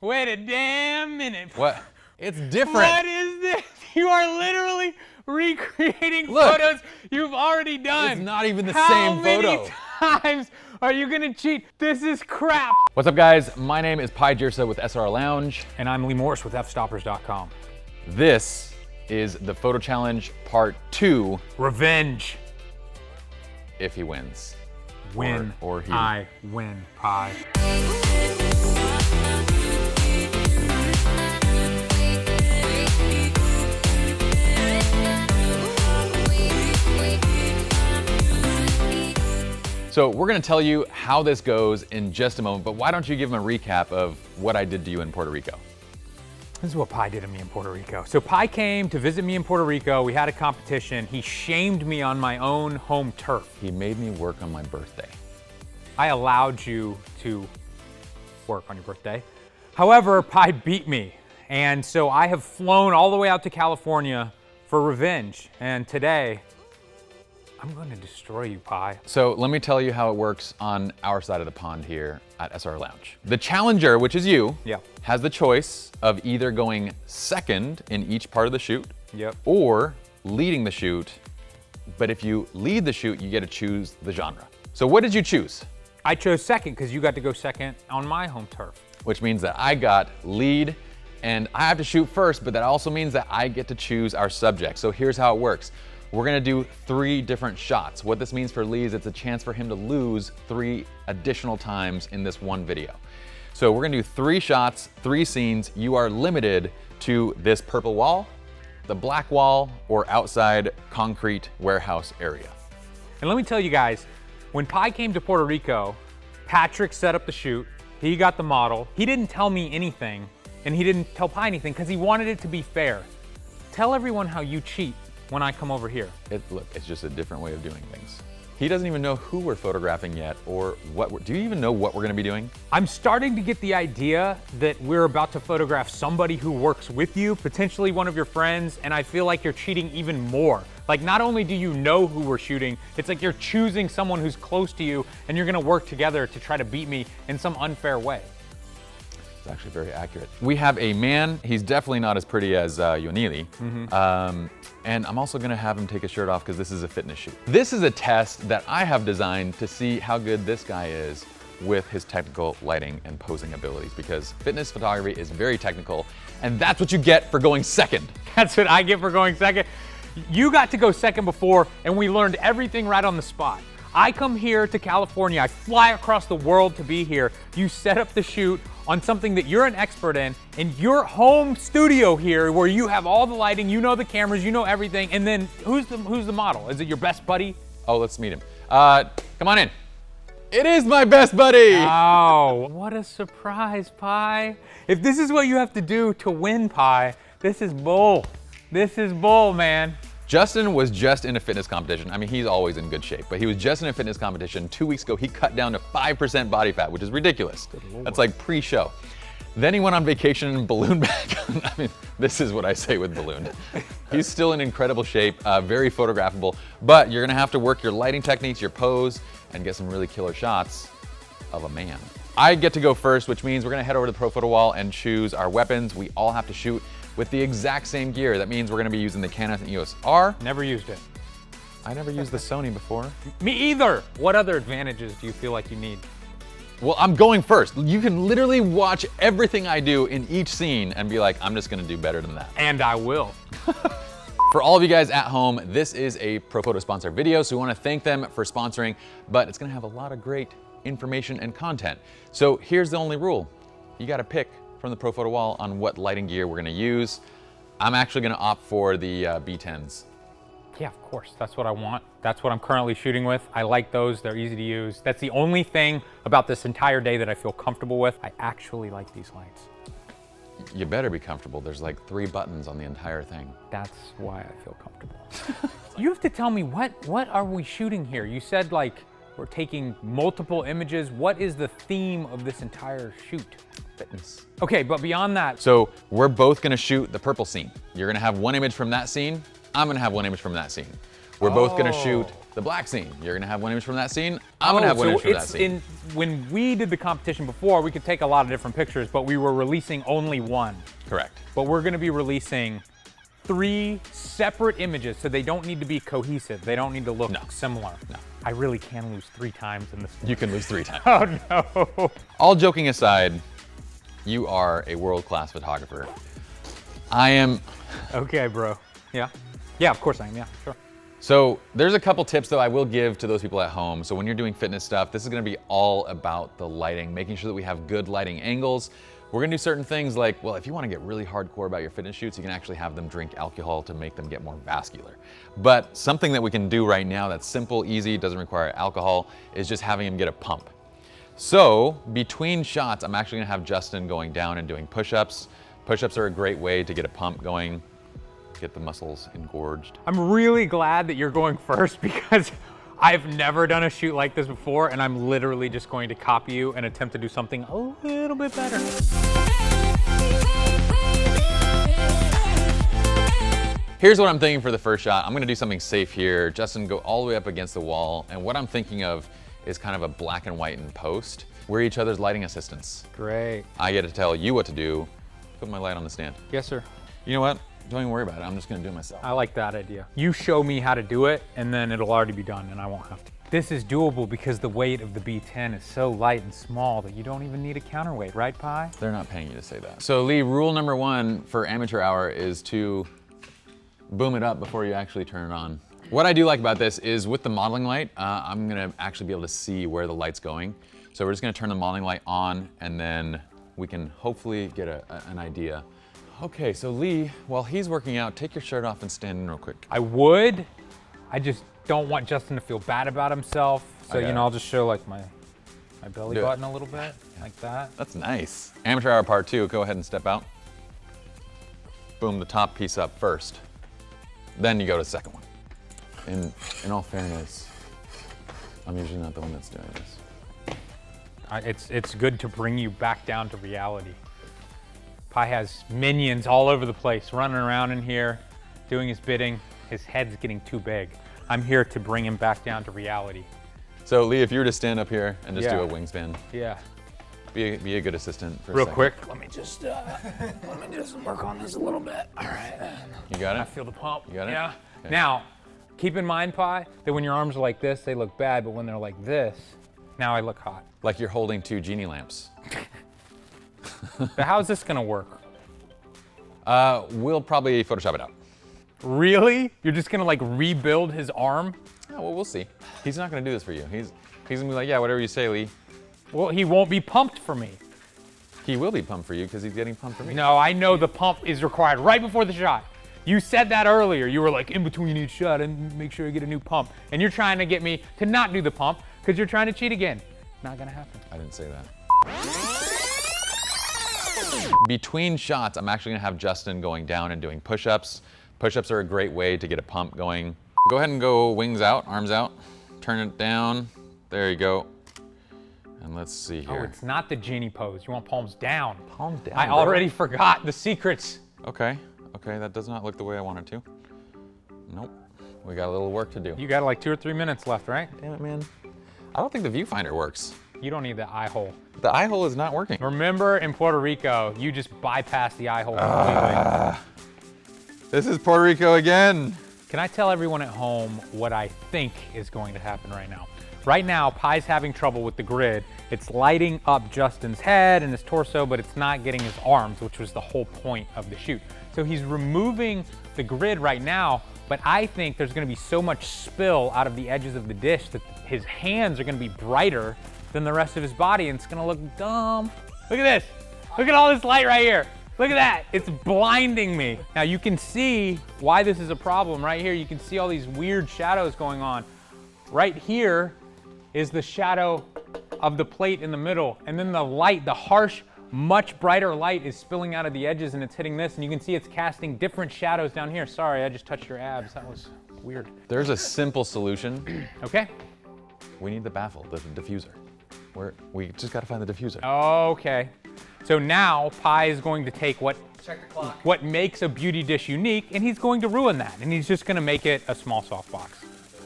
Wait a damn minute. What? It's different. What is this? You are literally recreating Look. photos you've already done. It's not even the same photo. How many times are you gonna cheat? This is crap. What's up, guys? My name is Pi Jirsa with SLR Lounge. And I'm Lee Morris with Fstoppers.com. This is the photo challenge part 2. Revenge. If he wins. Win. Or he. I win, Pi. So we're gonna tell you how this goes in just a moment, but why don't you give him a recap of what I did to you in Puerto Rico? This is what Pi did to me in Puerto Rico. So Pi came to visit me in Puerto Rico. We had a competition. He shamed me on my own home turf. He made me work on my birthday. I allowed you to work on your birthday. However, Pi beat me. And so I have flown all the way out to California for revenge. And today, I'm going to destroy you, Pi. So let me tell you how it works on our side of the pond here at SLR Lounge. The challenger, which is you, has the choice of either going second in each part of the shoot, or leading the shoot. But if you lead the shoot, you get to choose the genre. So what did you choose? I chose second because you got to go second on my home turf. Which means that I got lead and I have to shoot first, but that also means that I get to choose our subject. So here's how it works. We're gonna do 3 different shots. What this means for Lee is it's a chance for him to lose 3 additional times in this one video. So we're gonna do 3 shots, 3 scenes. You are limited to this purple wall, the black wall, or outside concrete warehouse area. And let me tell you guys, when Pi came to Puerto Rico, Patrick set up the shoot. He got the model. He didn't tell me anything, and he didn't tell Pi anything because he wanted it to be fair. Tell everyone how you cheat when I come over here. Look, it's just a different way of doing things. He doesn't even know who we're photographing yet or what do you even know what we're gonna be doing? I'm starting to get the idea that we're about to photograph somebody who works with you, potentially one of your friends, and I feel like you're cheating even more. Like, not only do you know who we're shooting, it's like you're choosing someone who's close to you and you're gonna work together to try to beat me in some unfair way. It's actually very accurate. We have a man, he's definitely not as pretty as Yonili. And I'm also gonna have him take his shirt off because this is a fitness shoot. This is a test that I have designed to see how good this guy is with his technical lighting and posing abilities, because fitness photography is very technical, and that's what you get for going second. That's what I get for going second. You got to go second before, and we learned everything right on the spot. I come here to California, I fly across the world to be here. You set up the shoot on something that you're an expert in your home studio here where you have all the lighting, you know the cameras, you know everything, and then who's the model? Is it your best buddy? Oh, let's meet him. Come on in. It is my best buddy! Oh, what a surprise, Pi. If this is what you have to do to win, Pi, this is bull. This is bull, man. Justin was just in a fitness competition. I mean, he's always in good shape, but he was just in a fitness competition 2 weeks ago. He cut down to 5% body fat, which is ridiculous. That's like pre-show. Then he went on vacation and ballooned back. I mean, this is what I say with balloon. He's still in incredible shape, very photographable, but you're gonna have to work your lighting techniques, your pose, and get some really killer shots of a man. I get to go first, which means we're gonna head over to the Pro Photo Wall and choose our weapons. We all have to shoot with the exact same gear. That means we're gonna be using the Canon EOS R. Never used it. I never used the Sony before. Me either. What other advantages do you feel like you need? Well, I'm going first. You can literally watch everything I do in each scene and be like, I'm just gonna do better than that. And I will. For all of you guys at home, this is a Pro Photo sponsor video, so we wanna thank them for sponsoring, but it's gonna have a lot of great information and content. So here's the only rule. You gotta pick from the Pro Photo Wall on what lighting gear we're gonna use. I'm actually gonna opt for the B10s. Yeah, of course, that's what I want. That's what I'm currently shooting with. I like those, they're easy to use. That's the only thing about this entire day that I feel comfortable with. I actually like these lights. You better be comfortable. There's like 3 buttons on the entire thing. That's why I feel comfortable. You have to tell me, what are we shooting here? You said like, we're taking multiple images. What is the theme of this entire shoot? Fitness. Okay, but beyond that. So we're both gonna shoot the purple scene. You're gonna have one image from that scene. I'm gonna have one image from that scene. We're both gonna shoot the black scene. You're gonna have one image from that scene. I'm gonna have one image from that scene. When we did the competition before, we could take a lot of different pictures, but we were releasing only one. Correct. But we're gonna be releasing 3 separate images, so they don't need to be cohesive. They don't need to look similar. No. I really can lose 3 times in this one. You can lose 3 times. Oh no. All joking aside, you are a world-class photographer. I am. Okay, bro. Yeah. Yeah, of course I am, yeah, sure. So there's a couple tips though I will give to those people at home. So when you're doing fitness stuff, this is gonna be all about the lighting, making sure that we have good lighting angles. We're gonna do certain things like, well, if you wanna get really hardcore about your fitness shoots, you can actually have them drink alcohol to make them get more vascular. But something that we can do right now that's simple, easy, doesn't require alcohol, is just having them get a pump. So between shots, I'm actually gonna have Justin going down and doing push-ups. Push-ups are a great way to get a pump going, get the muscles engorged. I'm really glad that you're going first because I've never done a shoot like this before, and I'm literally just going to copy you and attempt to do something a little bit better. Here's what I'm thinking for the first shot. I'm gonna do something safe here. Justin, go all the way up against the wall. And what I'm thinking of is kind of a black and white in post. We're each other's lighting assistants. Great. I get to tell you what to do. Put my light on the stand. Yes, sir. You know what? Don't even worry about it. I'm just gonna do it myself. I like that idea. You show me how to do it, and then it'll already be done, and I won't have to. This is doable because the weight of the B10 is so light and small that you don't even need a counterweight, right, Pi? They're not paying you to say that. So Lee, rule number 1 for amateur hour is to boom it up before you actually turn it on. What I do like about this is with the modeling light, I'm gonna actually be able to see where the light's going. So we're just gonna turn the modeling light on, and then we can hopefully get an idea. Okay, so Lee, while he's working out, take your shirt off and stand in real quick. I would. I just don't want Justin to feel bad about himself. So, you know, I'll just show like my belly button a little bit, like that. That's nice. Amateur hour part 2, go ahead and step out. Boom the top piece up first. Then you go to the second one. In all fairness, I'm usually not the one that's doing this. It's good to bring you back down to reality. Pi has minions all over the place, running around in here, doing his bidding. His head's getting too big. I'm here to bring him back down to reality. So Lee, if you were to stand up here and just do a wingspan. Yeah. Be a good assistant for a real second. quick. Let me just work on this a little bit. All right. You got it? I feel the pump. You got it? Yeah. Okay. Now, keep in mind, Pi, that when your arms are like this, they look bad, but when they're like this, now I look hot. Like you're holding 2 genie lamps. But how's this gonna work? We'll probably Photoshop it out. Really? You're just gonna like rebuild his arm? Oh, well, we'll see. He's not gonna do this for you. He's gonna be like, yeah, whatever you say, Lee. Well, he won't be pumped for me. He will be pumped for you because he's getting pumped for me. No, I know the pump is required right before the shot. You said that earlier. You were like, in between each shot and make sure you get a new pump. And you're trying to get me to not do the pump because you're trying to cheat again. Not gonna happen. I didn't say that. Between shots, I'm actually gonna have Justin going down and doing push-ups. Push-ups are a great way to get a pump going. Go ahead and go wings out, arms out. Turn it down. There you go. And let's see here. Oh, it's not the genie pose. You want palms down. Palms down, I already forgot the secrets. Okay, that does not look the way I want it to. Nope, we got a little work to do. You got like 2 or 3 minutes left, right? Damn it, man. I don't think the viewfinder works. You don't need the eye hole. The eye hole is not working. Remember in Puerto Rico, you just bypassed the eye hole completely. This is Puerto Rico again. Can I tell everyone at home what I think is going to happen right now? Right now, Pi's having trouble with the grid. It's lighting up Justin's head and his torso, but it's not getting his arms, which was the whole point of the shoot. So he's removing the grid right now, but I think there's gonna be so much spill out of the edges of the dish that his hands are gonna be brighter than the rest of his body, and it's gonna look dumb. Look at this. Look at all this light right here. Look at that. It's blinding me. Now you can see why this is a problem right here. You can see all these weird shadows going on. Right here is the shadow of the plate in the middle, and then the light, the harsh, much brighter light is spilling out of the edges, and it's hitting this, and you can see it's casting different shadows down here. Sorry, I just touched your abs. That was weird. There's a simple solution. Okay. We need the baffle, the diffuser. We just gotta find the diffuser. Okay. So now Pi is going to take what makes a beauty dish unique, and he's going to ruin that, and he's just gonna make it a small softbox.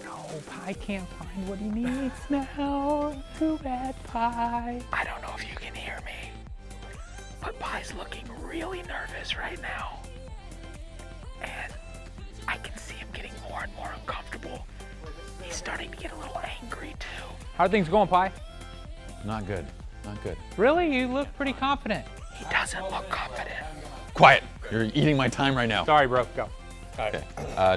No. Pie can't find what he needs now. Too bad, Pie. I don't know if you can hear me, but Pie's looking really nervous right now. And I can see him getting more and more uncomfortable. He's starting to get a little angry too. How are things going, Pie? Not good, not good. Really? You look pretty confident. He doesn't look confident. Quiet, you're eating my time right now. Sorry, bro, go. Okay,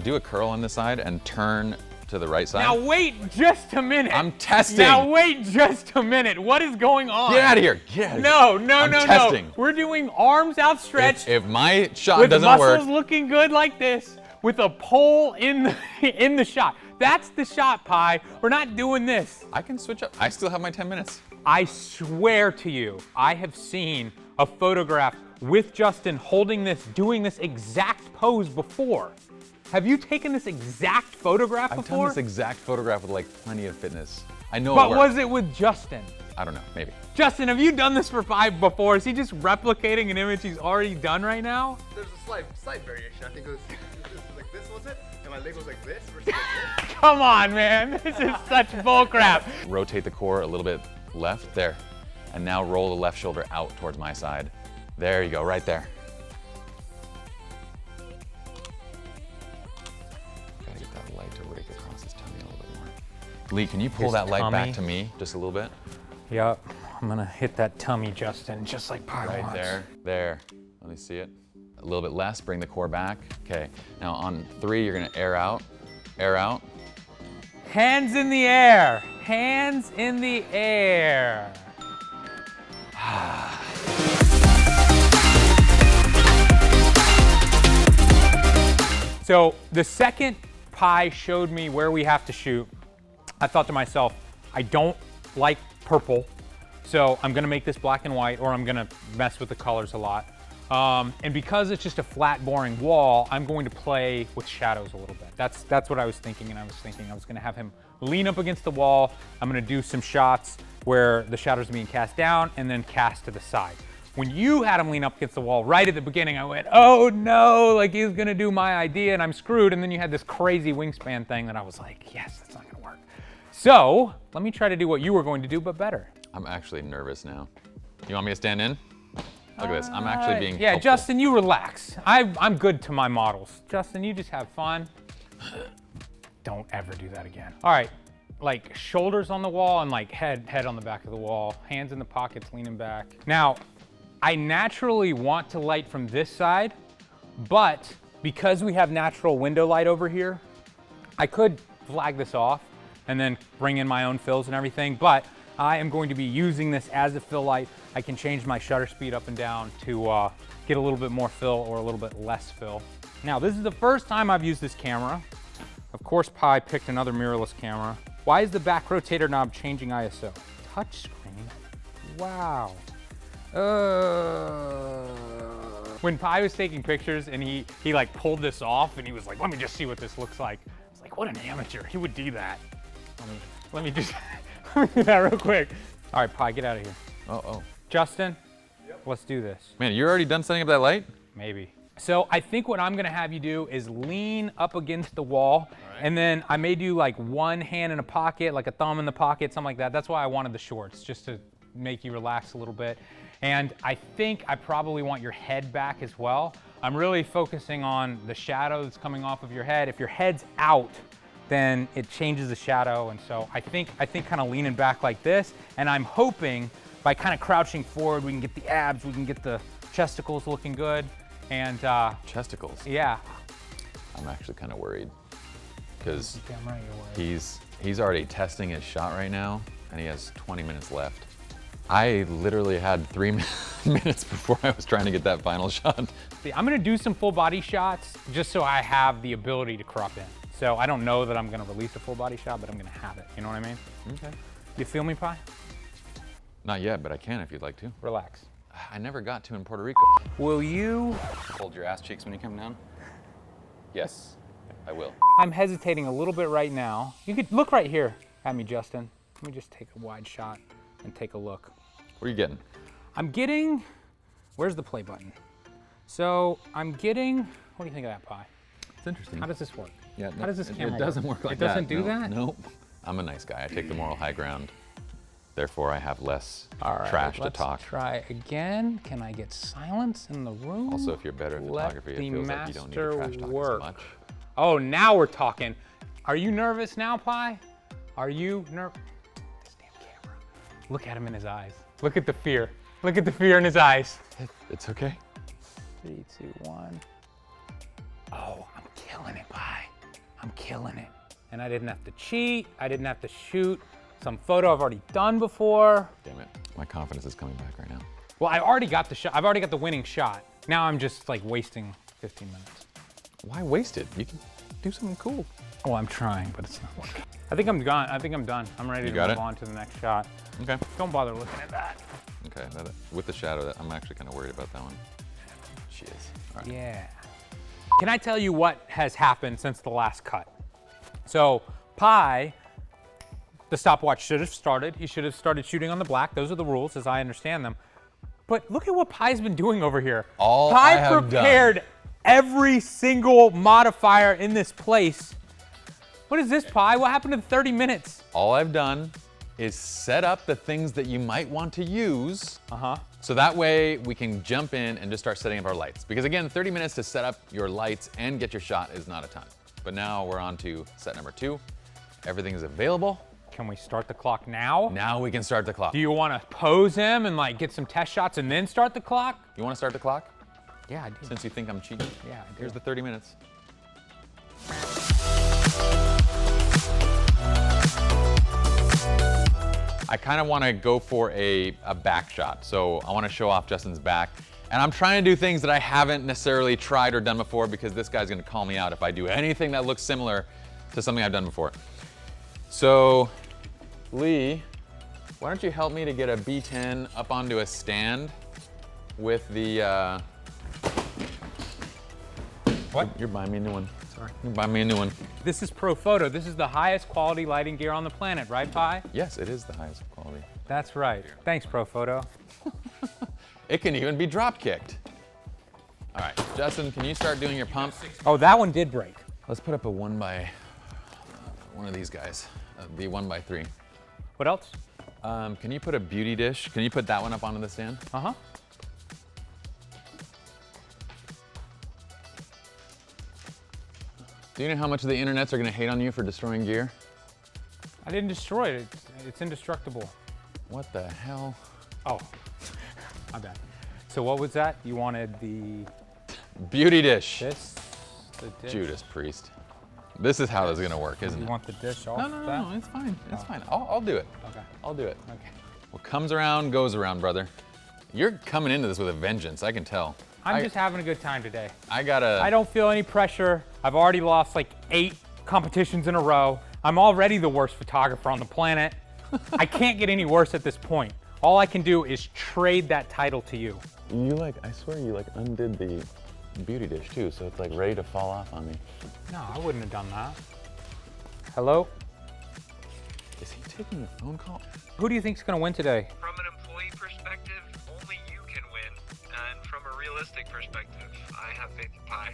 do a curl on this side and turn to the right side. Now wait just a minute. I'm testing. Now wait just a minute. What is going on? Get out of here, get out of here. No, I'm testing. no. We're doing arms outstretched. If my shot with doesn't work. muscles looking good like this, with a pole in the shot. That's the shot, Pie. We're not doing this. I can switch up. I still have my 10 minutes. I swear to you, I have seen a photograph with Justin holding this, doing this exact pose before. Have you taken this exact photograph before? I've done this exact photograph with like plenty of fitness. I know But it works. was it with Justin? I don't know, maybe. Justin, have you done this for Pie before? Is he just replicating an image he's already done right now? There's a slight variation. I think it was like this, was it? And my leg was like this versus like this. Come on, man. This is such bullcrap. Rotate the core a little bit left, there. And now roll the left shoulder out towards my side. There you go, right there. Gotta get that light to rake across his tummy a little bit more. Lee, can you pull His that light tummy? back to me just a little bit? Yep. I'm gonna hit that tummy, Justin, just like Pie Right wants. there, there. Let me see it. A little bit less, bring the core back. Okay, now on 3, you're gonna air out, air out. Hands in the air. Hands in the air. So the second Pie showed me where we have to shoot, I thought to myself, I don't like purple, so I'm gonna make this black and white, or I'm gonna mess with the colors a lot. And because it's just a flat, boring wall, I'm going to play with shadows a little bit. That's what I was thinking, and I was gonna have him lean up against the wall. I'm gonna do some shots where the shadows are being cast down and then cast to the side. When you had him lean up against the wall right at the beginning, I went, oh no, like he's gonna do my idea and I'm screwed. And then you had this crazy wingspan thing that I was like, yes, that's not gonna work. So let me try to do what you were going to do, but better. I'm actually nervous now. You want me to stand in? Look at this, I'm actually being Yeah, helpful. Justin, you relax. I'm good to my models. Justin, you just have fun. Don't ever do that again. All right, like shoulders on the wall and like head on the back of the wall, hands in the pockets, leaning back. Now, I naturally want to light from this side, but because we have natural window light over here, I could flag this off and then bring in my own fills and everything, but I am going to be using this as a fill light. I can change my shutter speed up and down to get a little bit more fill or a little bit less fill. Now, this is the first time I've used this camera. Of course, Pie picked another mirrorless camera. Why is the back rotator knob changing ISO? Touch screen? Wow. When Pie was taking pictures and he like pulled this off and he was like, let me just see what this looks like. I was like, what an amateur, he would do that. Let me just, let me do that real quick. All right, Pie, get out of here. Oh. Justin, let's do this. Man, you're already done setting up that light? Maybe. So I think what I'm gonna have you do is lean up against the wall, and then I may do like one hand in a pocket, like a thumb in the pocket, something like that. That's why I wanted the shorts, just to make you relax a little bit. And I think I probably want your head back as well. I'm really focusing on the shadow that's coming off of your head. If your head's out, then it changes the shadow. And so I think kind of leaning back like this, and I'm hoping by kind of crouching forward, we can get the abs, we can get the chesticles looking good. And Chesticles? yeah. I'm actually kind of worried because Damn right you're worried. he's already testing his shot right now and he has 20 minutes left. I literally had 3 minutes before I was trying to get that final shot. See, I'm gonna do some full body shots just so I have the ability to crop in. So I don't know that I'm gonna release a full body shot, but I'm gonna have it. You know what I mean? Okay. You feel me, Pie? Not yet, but I can if you'd like to. Relax. I never got to in Puerto Rico. Will you? Hold your ass cheeks when you come down? Yes, I will. I'm hesitating a little bit right now. You could look right here at me, Justin. Let me just take a wide shot and take a look. What are you getting? I'm getting, where's the play button? So I'm getting, what do you think of that, Pie? It's interesting. How does this work? Yeah, How does this camera It doesn't work? work like It that. doesn't do that? Nope. I'm a nice guy. I take the moral high ground. Therefore, I have less All right, trash to let's talk. try again. Can I get silence in the room? Also, if you're better at photography, it feels like you don't need to trash talk work. as much. Oh, now we're talking. Are you nervous now, Pi? Are you nervous? This damn camera. Look at him in his eyes. Look at the fear. Look at the fear in his eyes. It's okay. 3, 2, 1. Oh, I'm killing it, Pi. I'm killing it. And I didn't have to cheat. I didn't have to shoot some photo I've already done before. Damn it. My confidence is coming back right now. Well, I already got the shot. I've already got the winning shot. Now I'm just like wasting 15 minutes. Why waste it? You can do something cool. Oh, I'm trying, but it's not working. I think I'm done. I think I'm done. I'm ready to move on to the next shot. Okay. Don't bother looking at that. Okay. With the shadow, I'm actually kind of worried about that one. She is. All right. Yeah. Can I tell you what has happened since the last cut? So, Pi, the stopwatch should have started. He should have started shooting on the black. Those are the rules as I understand them. But look at what Pi's been doing over here. Pi prepared every single modifier in this place. What is this, Pi? What happened to the 30 minutes? All I've done is set up the things that you might want to use. Uh-huh. So that way we can jump in and just start setting up our lights. Because again, 30 minutes to set up your lights and get your shot is not a ton. But now we're on to set number 2. Everything is available. Can we start the clock now? Now we can start the clock. Do you want to pose him and like get some test shots and then start the clock? You want to start the clock? Yeah, I do. Since you think I'm cheating? Yeah, I do. Here's the 30 minutes. I kind of want to go for a back shot. So I want to show off Justin's back. And I'm trying to do things that I haven't necessarily tried or done before because this guy's going to call me out if I do anything that looks similar to something I've done before. So, Lee, why don't you help me to get a B10 up onto a stand with the, What? You're buying me a new one. Sorry. You're buying me a new one. This is Pro Photo. This is the highest quality lighting gear on the planet, right, Pi? Yes, it is the highest quality. That's right. Thanks, Pro Photo. It can even be drop kicked. All right, Justin, can you start doing your pump? Oh, that one did break. Let's put up a one of these guys, the 1x3. What else? Can you put a beauty dish? Can you put that one up onto the stand? Uh-huh. Do you know how much the internets are gonna hate on you for destroying gear? I didn't destroy it. It's indestructible. What the hell? Oh, my bad. So what was that? You wanted the Beauty dish. this, the dish. Judas Priest. This is how this is gonna work, isn't You it? want the dish off? No, it's fine. It's fine. I'll do it. Okay. I'll do it. Okay. What comes around goes around, brother. You're coming into this with a vengeance, I can tell. I'm just having a good time today. I don't feel any pressure. I've already lost like 8 competitions in a row. I'm already the worst photographer on the planet. I can't get any worse at this point. All I can do is trade that title to you. I swear you undid the beauty dish too, so it's like ready to fall off on me. No, I wouldn't have done that. Hello? Is he taking a phone call? Who do you think's gonna win today? From an employee perspective, only you can win. And from a realistic perspective, I have faith in Pi.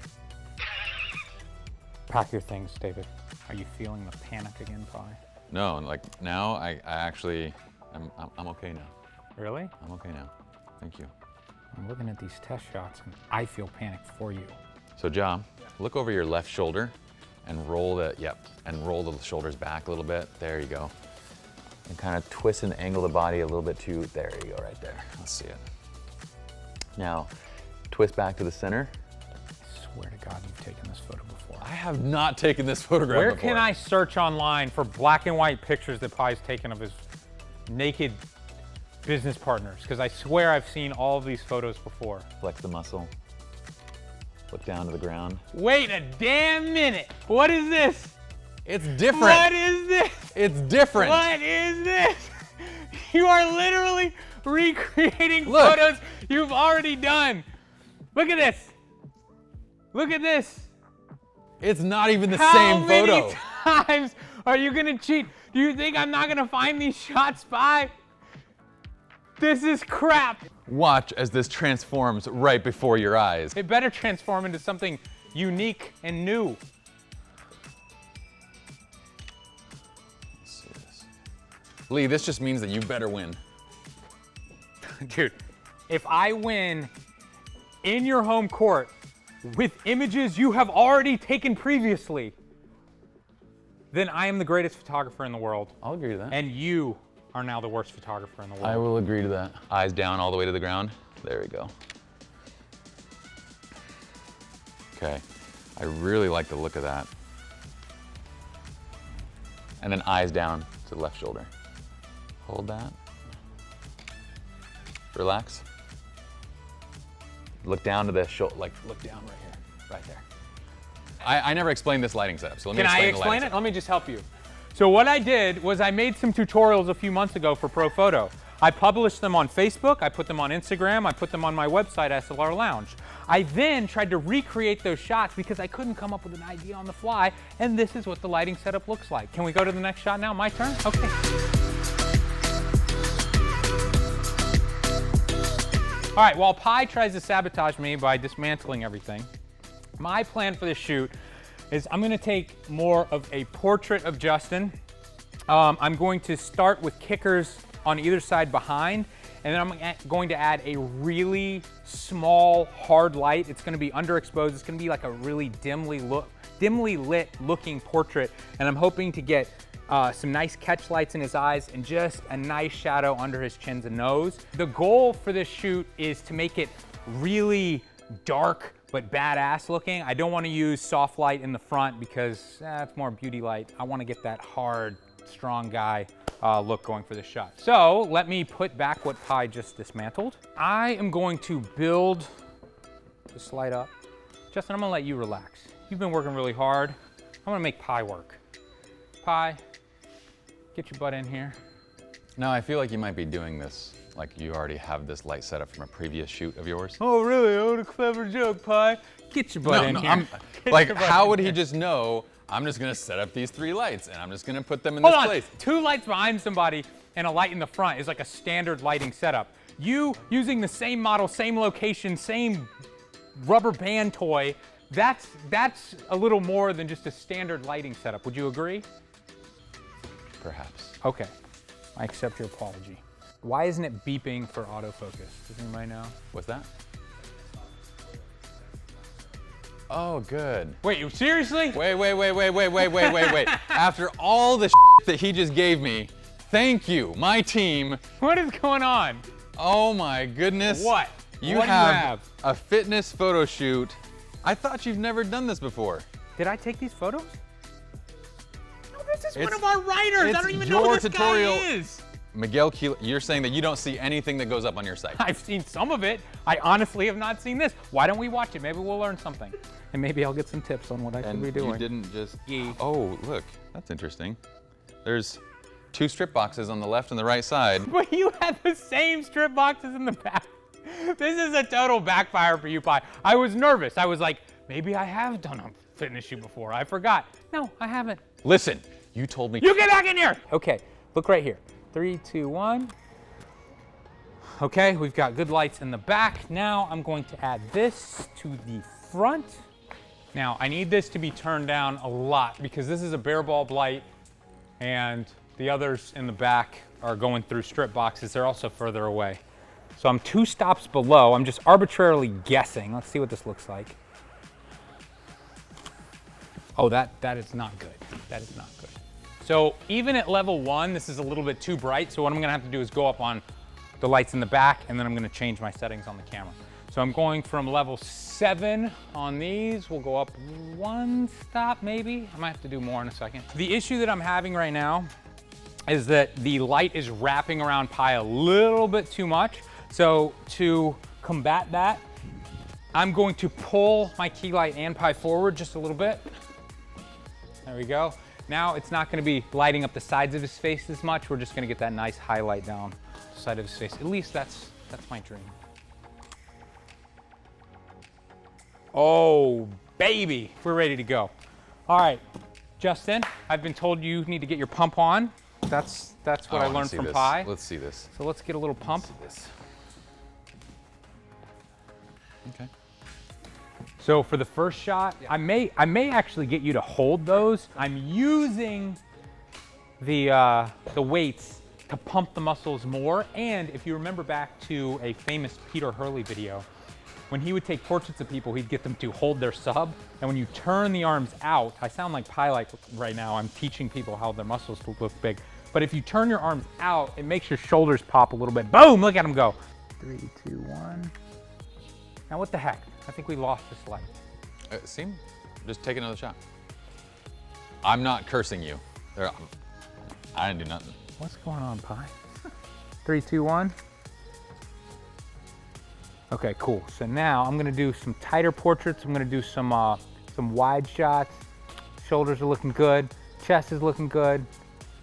Pack your things, David. Are you feeling the panic again, Pi? No, like now I actually, I'm okay now. Really? I'm okay now. Thank you. I'm looking at these test shots and I feel panic for you. So John, look over your left shoulder and roll the shoulders back a little bit. There you go. And kind of twist and angle the body a little bit too. There you go, right there. Let's see it. Now, twist back to the center. I swear to God, you've taken this photo before. I have not taken this photograph Where before. can I search online for black and white pictures that Pi's taken of his naked business partners? Because I swear I've seen all of these photos before. Flex the muscle. Look down to the ground. Wait a damn minute. What is this? It's different. What is this? It's different. What is this? You are literally recreating Look. photos you've already done. Look at this. Look at this. It's not even the How same photo. many times are you gonna cheat? Do you think I'm not gonna find these shots, Pi? This is crap. Watch as this transforms right before your eyes. It better transform into something unique and new. Lee, this just means that you better win. Dude, if I win in your home court with images you have already taken previously, then I am the greatest photographer in the world. I'll agree to that. And you are now the worst photographer in the world. I will agree to that. Eyes down all the way to the ground. There we go. Okay, I really like the look of that. And then eyes down to the left shoulder. Hold that. Relax. Look down to the shoulder, like look down right here, right there. I never explained this lighting setup, so let me Can I explain explain the it? Let me just help you. So what I did was I made some tutorials a few months ago for Pro Photo. I published them on Facebook, I put them on Instagram, I put them on my website, SLR Lounge. I then tried to recreate those shots because I couldn't come up with an idea on the fly, and this is what the lighting setup looks like. Can we go to the next shot now? My turn? Okay. All right, while Pi tries to sabotage me by dismantling everything, my plan for this shoot is I'm gonna take more of a portrait of Justin. I'm going to start with kickers on either side behind, and then I'm going to add a really small, hard light. It's gonna be underexposed. It's gonna be like a really dimly lit looking portrait, and I'm hoping to get some nice catch lights in his eyes and just a nice shadow under his chins and nose. The goal for this shoot is to make it really dark but badass looking. I don't want to use soft light in the front because it's more beauty light. I want to get that hard, strong guy look going for this shot. So let me put back what Pi just dismantled. I am going to build this light up. Justin, I'm gonna let you relax. You've been working really hard. I'm gonna make Pi work. Pi, get your butt in here. No, I feel like you might be doing this like you already have this light set up from a previous shoot of yours. Oh really? Oh, what a clever joke, Pi. Get your butt in here. Like, how would he just know I'm just gonna set up these 3 lights and I'm just gonna put them in Hold this on. place? 2 lights behind somebody and a light in the front is like a standard lighting setup. You using the same model, same location, same rubber band toy, that's a little more than just a standard lighting setup. Would you agree? Perhaps. Okay, I accept your apology. Why isn't it beeping for autofocus? Does anybody know? What's that? Oh, good. Wait, you seriously? Wait. After all the that he just gave me, thank you, my team. What is going on? Oh my goodness. What? You What do have a fitness photo shoot. I thought you've never done this before. Did I take these photos? No, this is one It's- of our writers. I it's don't even know who your this tutorial. guy is. Miguel Keeler, you're saying that you don't see anything that goes up on your site. I've seen some of it. I honestly have not seen this. Why don't we watch it? Maybe we'll learn something. And maybe I'll get some tips on what I should be doing. You didn't just, Yeah. oh, look, that's interesting. There's 2 strip boxes on the left and the right side. But you had the same strip boxes in the back. This is a total backfire for you, Pi. I was nervous. I was like, maybe I have done a fitness shoot before. I forgot. No, I haven't. Listen, you told me. You get back in here. Okay, look right here. 3, 2, 1. Okay, we've got good lights in the back. Now I'm going to add this to the front. Now I need this to be turned down a lot because this is a bare bulb light and the others in the back are going through strip boxes. They're also further away. So I'm 2 stops below. I'm just arbitrarily guessing. Let's see what this looks like. Oh, that is not good. That is not good. So even at level 1, this is a little bit too bright. So what I'm gonna have to do is go up on the lights in the back and then I'm gonna change my settings on the camera. So I'm going from level 7 on these. We'll go up 1 stop maybe. I might have to do more in a second. The issue that I'm having right now is that the light is wrapping around Pi a little bit too much. So to combat that, I'm going to pull my key light and Pi forward just a little bit. There we go. Now it's not gonna be lighting up the sides of his face as much. We're just gonna get that nice highlight down the side of his face. At least that's my dream. Oh, baby, we're ready to go. All right, Justin, I've been told you need to get your pump on. That's what I learned from Pi. Let's see this. So let's get a little pump. Okay. So for the first shot, I may actually get you to hold those. I'm using the weights to pump the muscles more. And if you remember back to a famous Peter Hurley video, when he would take portraits of people, he'd get them to hold their sub. And when you turn the arms out, I sound like Pilot right now. I'm teaching people how their muscles look big. But if you turn your arms out, it makes your shoulders pop a little bit. Boom, look at them go. 3, 2, 1. Now what the heck? I think we lost this leg. See? Just take another shot. I'm not cursing you. I didn't do nothing. What's going on, Pi? 3, 2, 1. Okay, cool. So now I'm gonna do some tighter portraits. I'm gonna do some wide shots. Shoulders are looking good. Chest is looking good.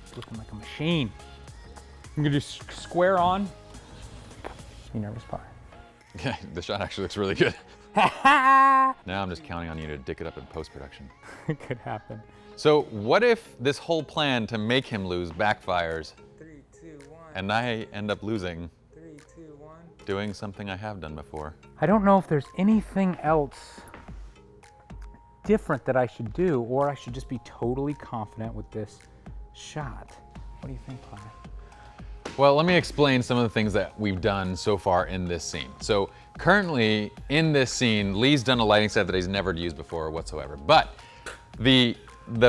It's looking like a machine. I'm gonna do square on. You nervous, Pi? Yeah, the shot actually looks really good. Now I'm just counting on you to dick it up in post-production. It could happen. So what if this whole plan to make him lose backfires 3, 2, 1. and I end up losing 3, 2, 1. doing something I have done before? I don't know if there's anything else different that I should do, or I should just be totally confident with this shot. What do you think, Pi? Well, let me explain some of the things that we've done so far in this scene. So currently in this scene, Lee's done a lighting set that he's never used before whatsoever. But the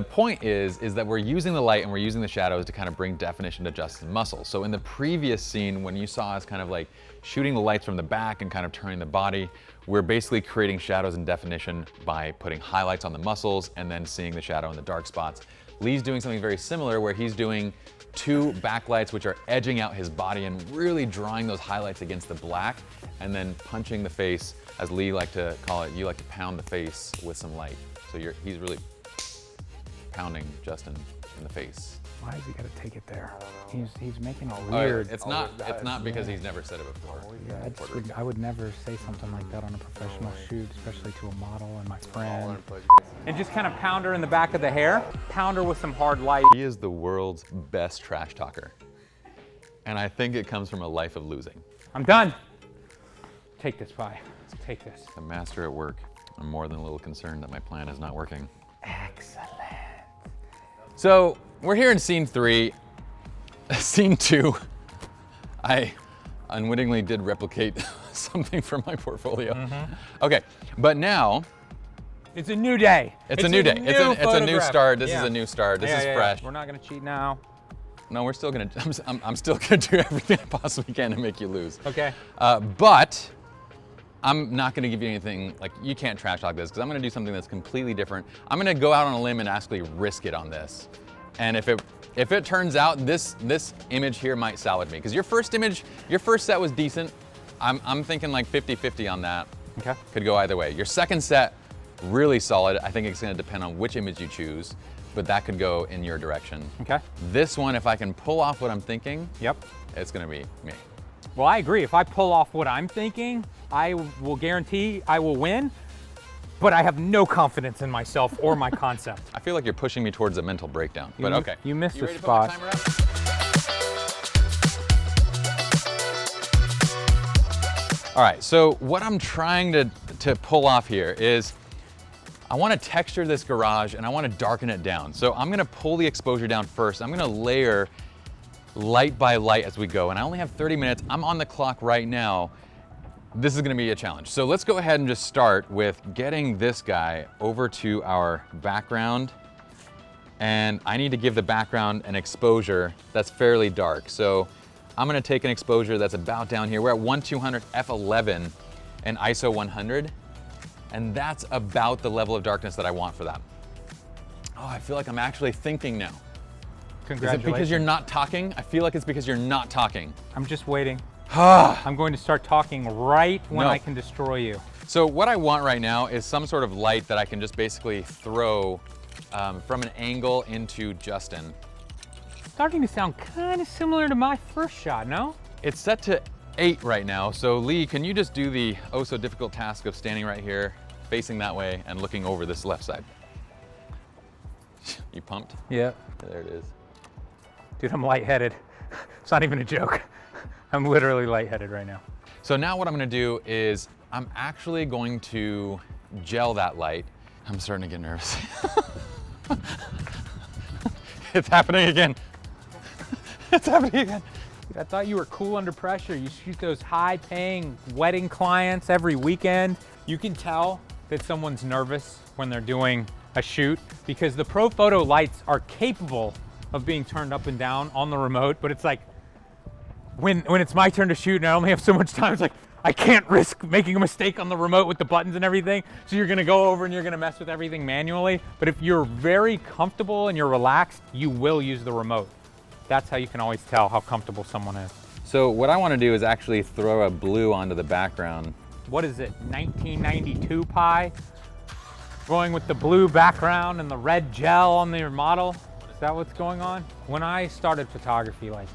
point is that we're using the light and we're using the shadows to kind of bring definition to Justin's muscles. So in the previous scene, when you saw us kind of like shooting the lights from the back and kind of turning the body, we're basically creating shadows and definition by putting highlights on the muscles and then seeing the shadow in the dark spots. Lee's doing something very similar where he's doing 2 backlights which are edging out his body and really drawing those highlights against the black, and then punching the face, as Lee like to call it, you like to pound the face with some light. So he's really pounding Justin in the face. Why has he got to take it there? He's making a Oh, weird. it's not because he's never said it before. Yeah, I would never say something like that on a professional shoot, especially to a model and my friend. And just kind of pound her in the back of the hair. Pound her with some hard light. He is the world's best trash talker. And I think it comes from a life of losing. I'm done. Take this, Pi. Take this. The master at work. I'm more than a little concerned that my plan is not working. Excellent. So we're here in scene 3. Scene 2, I unwittingly did replicate something from my portfolio. Okay, but now it's a new day. It's a new day. It's a new start. This is a new start. This is fresh. We're not gonna cheat now. No, we're still gonna. I'm still gonna do everything I possibly can to make you lose. Okay. But I'm not gonna give you anything like you can't trash talk this because I'm gonna do something that's completely different. I'm gonna go out on a limb and actually risk it on this. And if it turns out this image here might salvage me, because your first set was decent. I'm thinking like 50-50 on that. Okay. Could go either way. Your second set, really solid. I think it's gonna depend on which image you choose, but that could go in your direction. Okay. This one, if I can pull off what I'm thinking, yep, it's gonna be me. Well, I agree. If I pull off what I'm thinking, I will guarantee I will win, but I have no confidence in myself or my concept. I feel like you're pushing me towards a mental breakdown, but okay. You missed a ready spot. to put my timer up? All right, so what I'm trying to pull off here is I want to texture this garage and I want to darken it down. So I'm going to pull the exposure down first. I'm going to layer light by light as we go, and I only have 30 minutes. I'm on the clock right now. This is gonna be a challenge. So let's go ahead and just start with getting this guy over to our background. And I need to give the background an exposure that's fairly dark. So I'm gonna take an exposure that's about down here. We're at 1/200 f11 and ISO 100. And that's about the level of darkness that I want for that. Oh, I feel like I'm actually thinking now. Congratulations. Is it because you're not talking? I feel like it's because you're not talking. I'm just waiting. I'm going to start talking right when I can destroy you. So what I want right now is some sort of light that I can just basically throw from an angle into Justin. Starting to sound kind of similar to my first shot, no? It's set to 8 right now. So Lee, can you just do the oh so difficult task of standing right here, facing that way and looking over this left side? You pumped? Yeah. There it is. Dude, I'm lightheaded. It's not even a joke. I'm literally lightheaded right now. So now what I'm gonna do is I'm actually going to gel that light. I'm starting to get nervous. It's happening again. It's happening again. I thought you were cool under pressure. You shoot those high-paying wedding clients every weekend. You can tell that someone's nervous when they're doing a shoot because the Pro Photo lights are capable of being turned up and down on the remote, but it's like when it's my turn to shoot and I only have so much time, it's like I can't risk making a mistake on the remote with the buttons and everything. So you're gonna go over and you're gonna mess with everything manually. But if you're very comfortable and you're relaxed, you will use the remote. That's how you can always tell how comfortable someone is. So what I want to do is actually throw a blue onto the background. What is it, 1992 Pi? Going with the blue background and the red gel on your model? Is that what's going on? When I started photography like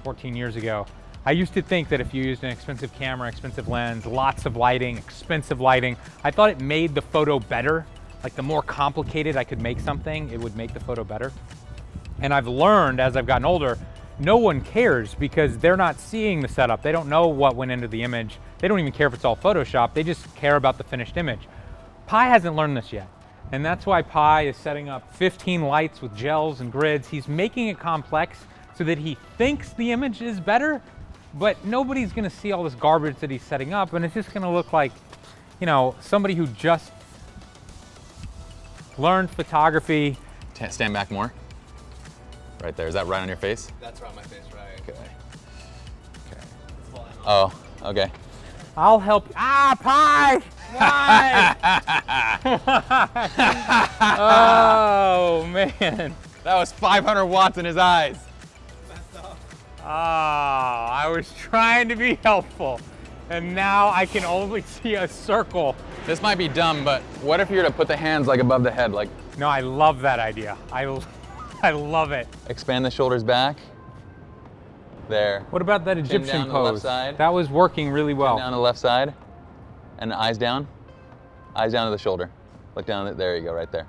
14 years ago, I used to think that if you used an expensive camera, expensive lens, lots of lighting, expensive lighting, I thought it made the photo better. Like the more complicated I could make something, it would make the photo better. And I've learned as I've gotten older, no one cares because they're not seeing the setup. They don't know what went into the image. They don't even care if it's all Photoshop. They just care about the finished image. Pi hasn't learned this yet. And that's why Pi is setting up 15 lights with gels and grids. He's making it complex so that he thinks the image is better, but nobody's gonna see all this garbage that he's setting up, and it's just gonna look like, you know, somebody who just learned photography. Stand back more. Right there. Is that right on your face? That's right on my face, right? Okay. Okay. Oh, okay. I'll help. Pi! Why? Oh, man. That was 500 watts in his eyes. Oh, I was trying to be helpful, and now I can only see a circle. This might be dumb, but what if you were to put the hands like above the head, like No, I love that idea. I love it. expand the shoulders back? There. What about that down Egyptian to the left pose? side. That was working really well. Down the left side, and eyes down. Eyes down to the shoulder. Look down. There you go, right there.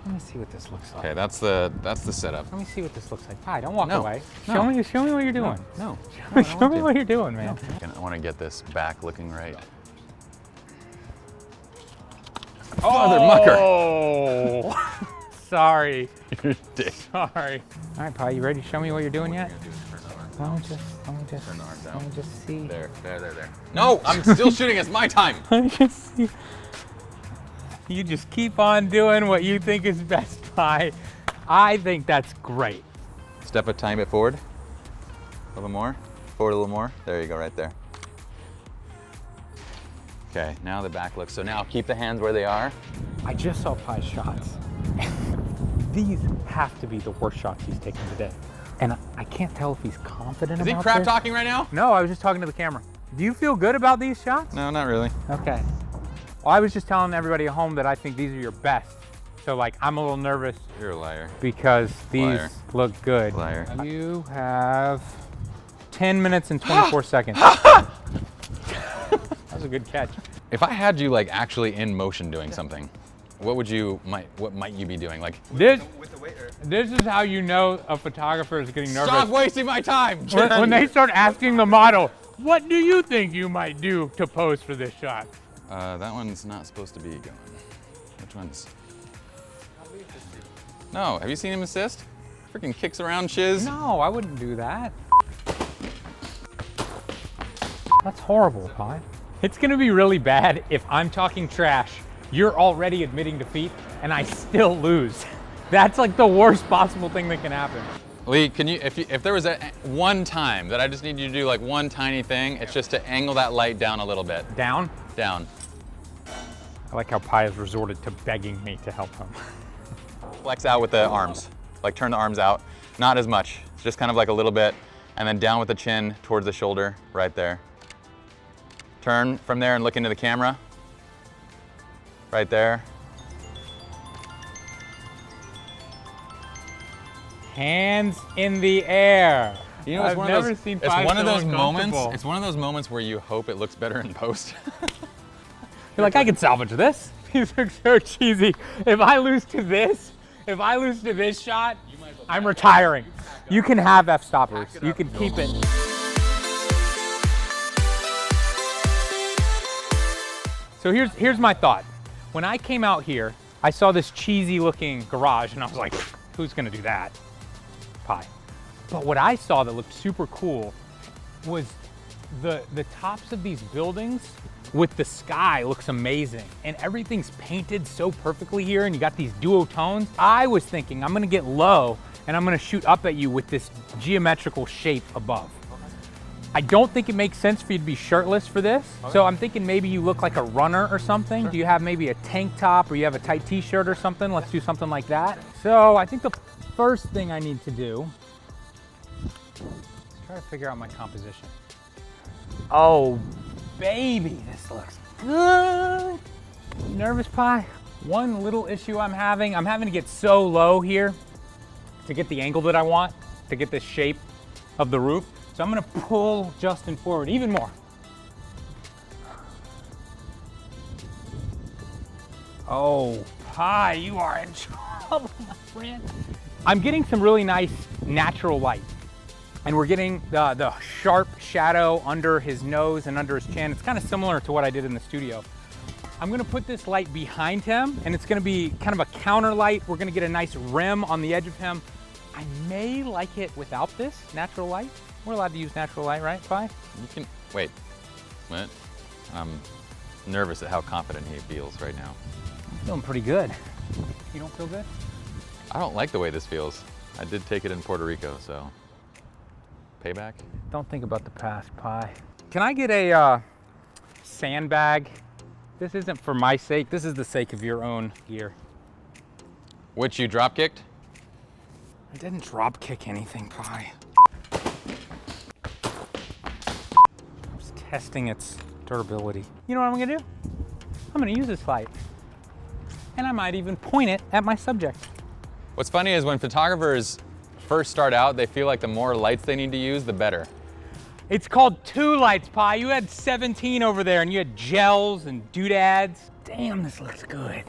Let me see what this looks like. Okay, that's the setup. Let me see what this looks like. Pi, don't walk No, away. no. Show me what you're doing. No. Show me what you're doing, man. I want to get this back looking right. Oh, Mother mucker. Sorry. You're a dick. Sorry. All right, Pi, you ready to show me what you're doing yet? Let me just Turn the arms out. let me just see. There. No, I'm still shooting. It's my time. Let me just see. You just keep on doing what you think is best, Pi. I think that's great. Step a tiny bit forward. A little more. Forward a little more. There you go, right there. Okay, now the back looks. So now keep the hands where they are. I just saw Pi's shots. These have to be the worst shots he's taken today. And I can't tell if he's confident Is he about crap this. talking right now? No, I was just talking to the camera. Do you feel good about these shots? No, not really. Okay. Well, I was just telling everybody at home that I think these are your best. So like, I'm a little nervous You're a liar. because these Liar. look good. Liar. You have 10 minutes and 24 seconds. That was a good catch. If I had you like actually in motion doing something, what might you be doing? Like, This With the waiter. this is how you know a photographer is getting nervous. stop wasting my time. When they start asking the model, what do you think you might do to pose for this shot? That one's not supposed to be going. Which one's? No, have you seen him assist? Freaking kicks around shiz. No, I wouldn't do that. That's horrible, Pi. It's gonna be really bad if I'm talking trash, you're already admitting defeat, and I still lose. That's like the worst possible thing that can happen. Lee, can you, if there was one time that I just need you to do like one tiny thing, it's just to angle that light down a little bit. Down? Down. I like how Pi has resorted to begging me to help him. Flex out with the arms. Like turn the arms out. Not as much. It's just kind of like a little bit. And then down with the chin towards the shoulder, right there. Turn from there and look into the camera. Right there. Hands in the air. You know, it's I've one never of those, seen it's Pi one of so those moments. uncomfortable. It's one of those moments where you hope it looks better in post. You're like, I can salvage this. These look so cheesy. If I lose to this shot, I'm retiring. You can have Fstoppers. You can keep it. So here's my thought. When I came out here, I saw this cheesy looking garage and I was like, who's gonna do that? Pi. But what I saw that looked super cool was the tops of these buildings with the sky looks amazing. And everything's painted so perfectly here, and you got these duotones. I was thinking I'm gonna get low and I'm gonna shoot up at you with this geometrical shape above. I don't think it makes sense for you to be shirtless for this. Okay. So I'm thinking maybe you look like a runner or something. Sure. Do you have maybe a tank top or you have a tight t-shirt or something? Let's do something like that. So I think the first thing I need to do is try to figure out my composition. Oh, baby, this looks good. You nervous, Pi? One little issue I'm having to get so low here to get the angle that I want, to get this shape of the roof. So I'm gonna pull Justin forward even more. Oh, Pi, you are in trouble, my friend. I'm getting some really nice natural light. And we're getting the sharp shadow under his nose and under his chin. It's kind of similar to what I did in the studio. I'm gonna put this light behind him, and it's gonna be kind of a counter light. We're gonna get a nice rim on the edge of him. I may like it without this natural light. We're allowed to use natural light, right, Pi? You can, wait, what? I'm nervous at how confident he feels right now. I'm feeling pretty good. You don't feel good? I don't like the way this feels. I did take it in Puerto Rico, so payback? Don't think about the past, Pi. Can I get a sandbag? This isn't for my sake, this is the sake of your own gear. Which you drop kicked? I didn't drop kick anything, Pi. Testing its durability. You know what I'm gonna do? I'm gonna use this light. And I might even point it at my subject. What's funny is when photographers first start out, they feel like the more lights they need to use, the better. It's called 2 lights, Pi. You had 17 over there and you had gels and doodads. Damn, this looks good.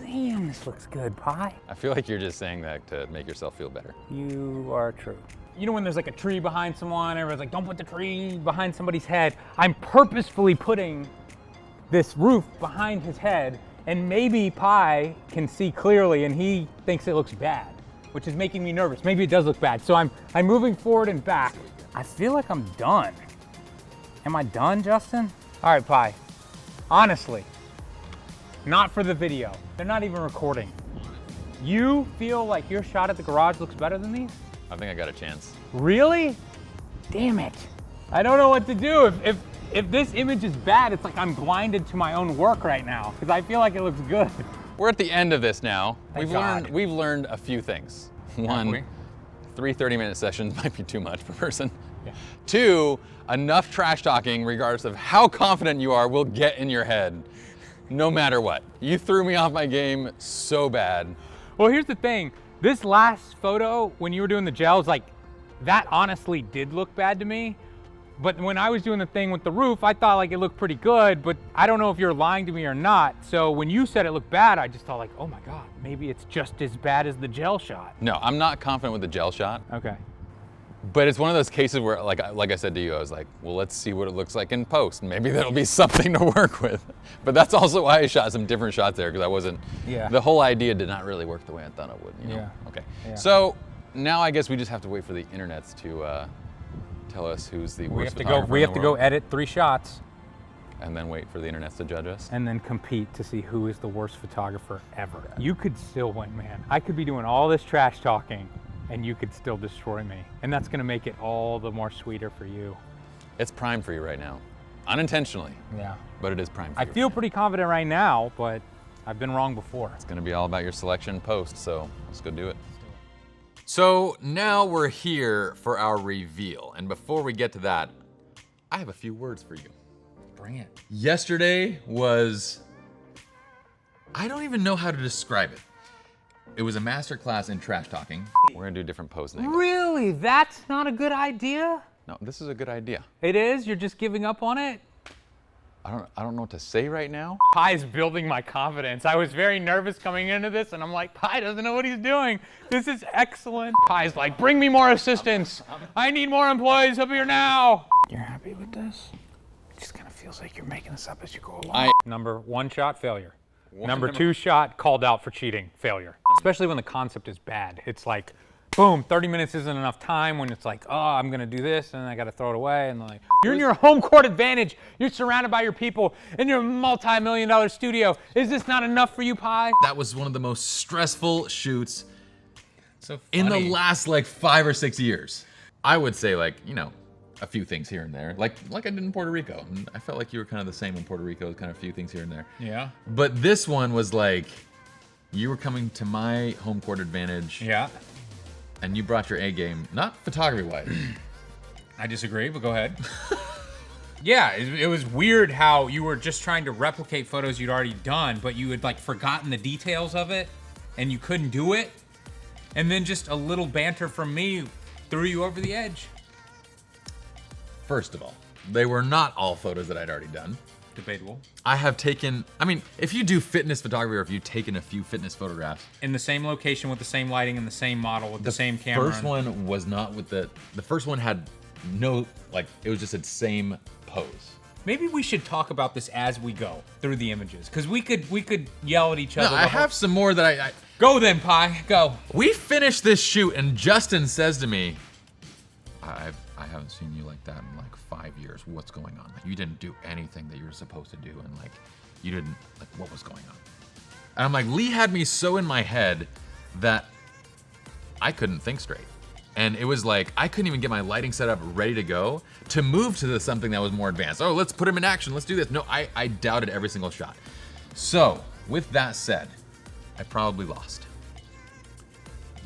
Damn, this looks good, Pi. I feel like you're just saying that to make yourself feel better. You are true. You know when there's like a tree behind someone, everyone's like, don't put the tree behind somebody's head. I'm purposefully putting this roof behind his head, and maybe Pi can see clearly and he thinks it looks bad, which is making me nervous. Maybe it does look bad. So I'm moving forward and back. I feel like I'm done. Am I done, Justin? All right, Pi, honestly, not for the video. They're not even recording. You feel like your shot at the garage looks better than these? I think I got a chance. Really? Damn it. I don't know what to do. If this image is bad, it's like I'm blinded to my own work right now because I feel like it looks good. We're at the end of this now. Thank God. We've learned a few things. One, 3 30-minute sessions might be too much per person. Yeah. 2, enough trash talking, regardless of how confident you are, will get in your head, no matter what. You threw me off my game so bad. Well, here's the thing. This last photo, when you were doing the gels, like that honestly did look bad to me. But when I was doing the thing with the roof, I thought like it looked pretty good, but I don't know if you're lying to me or not. So when you said it looked bad, I just thought like, oh my God, maybe it's just as bad as the gel shot. No, I'm not confident with the gel shot. Okay. But it's one of those cases where, like I said to you, I was like, well, let's see what it looks like in post. Maybe that'll be something to work with. But that's also why I shot some different shots there, because I wasn't, the whole idea did not really work the way I thought it would, you know? Yeah. Okay. Yeah. So now I guess we just have to wait for the internets to tell us who's the worst photographer We in have the to go world. edit 3 shots. And then wait for the internets to judge us. And then compete to see who is the worst photographer ever. You could still win, man. I could be doing all this trash talking and you could still destroy me. And that's gonna make it all the more sweeter for you. It's prime for you right now. Unintentionally. Yeah. But it is prime for I you. feel pretty confident right now, but I've been wrong before. It's gonna be all about your selection post, so let's go do it. So now we're here for our reveal. And before we get to that, I have a few words for you. Bring it. Yesterday was, I don't even know how to describe it. It was a masterclass in trash talking. We're gonna do different poses. Really? That's not a good idea? No, this is a good idea. It is? You're just giving up on it? I don't know what to say right now. Pi's building my confidence. I was very nervous coming into this, and I'm like, Pi doesn't know what he's doing. This is excellent. Pi's like, bring me more assistants. I need more employees up here now. You're happy with this? It just kind of feels like you're making this up as you go along. Number 1 shot, failure. Number 2 shot, called out for cheating, failure. Especially when the concept is bad. It's like boom, 30 minutes isn't enough time when it's like, oh, I'm gonna do this and I gotta throw it away. And like, you're in your home court advantage. You're surrounded by your people in your multi-million-dollar studio. Is this not enough for you, Pi? That was one of the most stressful shoots So in the last like 5 or 6 years. I would say like, you know, a few things here and there, like I did in Puerto Rico. And I felt like you were kind of the same in Puerto Rico, kind of a few things here and there. Yeah. But this one was like, you were coming to my home court advantage. Yeah. And you brought your A game, not photography-wise. I disagree, but go ahead. Yeah, it was weird how you were just trying to replicate photos you'd already done, but you had like forgotten the details of it, and you couldn't do it. And then just a little banter from me threw you over the edge. First of all, they were not all photos that I'd already done. Debatable. I have taken, I mean, if you do fitness photography or if you've taken a few fitness photographs. In the same location with the same lighting and the same model with the same camera. The first one was not with the first one had no, like, it was just its same pose. Maybe we should talk about this as we go through the images, because we could yell at each other. No, I have some more that I Go then, Pi, go. We finished this shoot and Justin says to me, I haven't seen you like that in like 5 years. What's going on? Like, you didn't do anything that you were supposed to do, and like you didn't, like, what was going on? And I'm like, Lee had me so in my head that I couldn't think straight. And it was like, I couldn't even get my lighting set up ready to go to move to something that was more advanced. Oh, let's put him in action. Let's do this. No, I doubted every single shot. So with that said, I probably lost.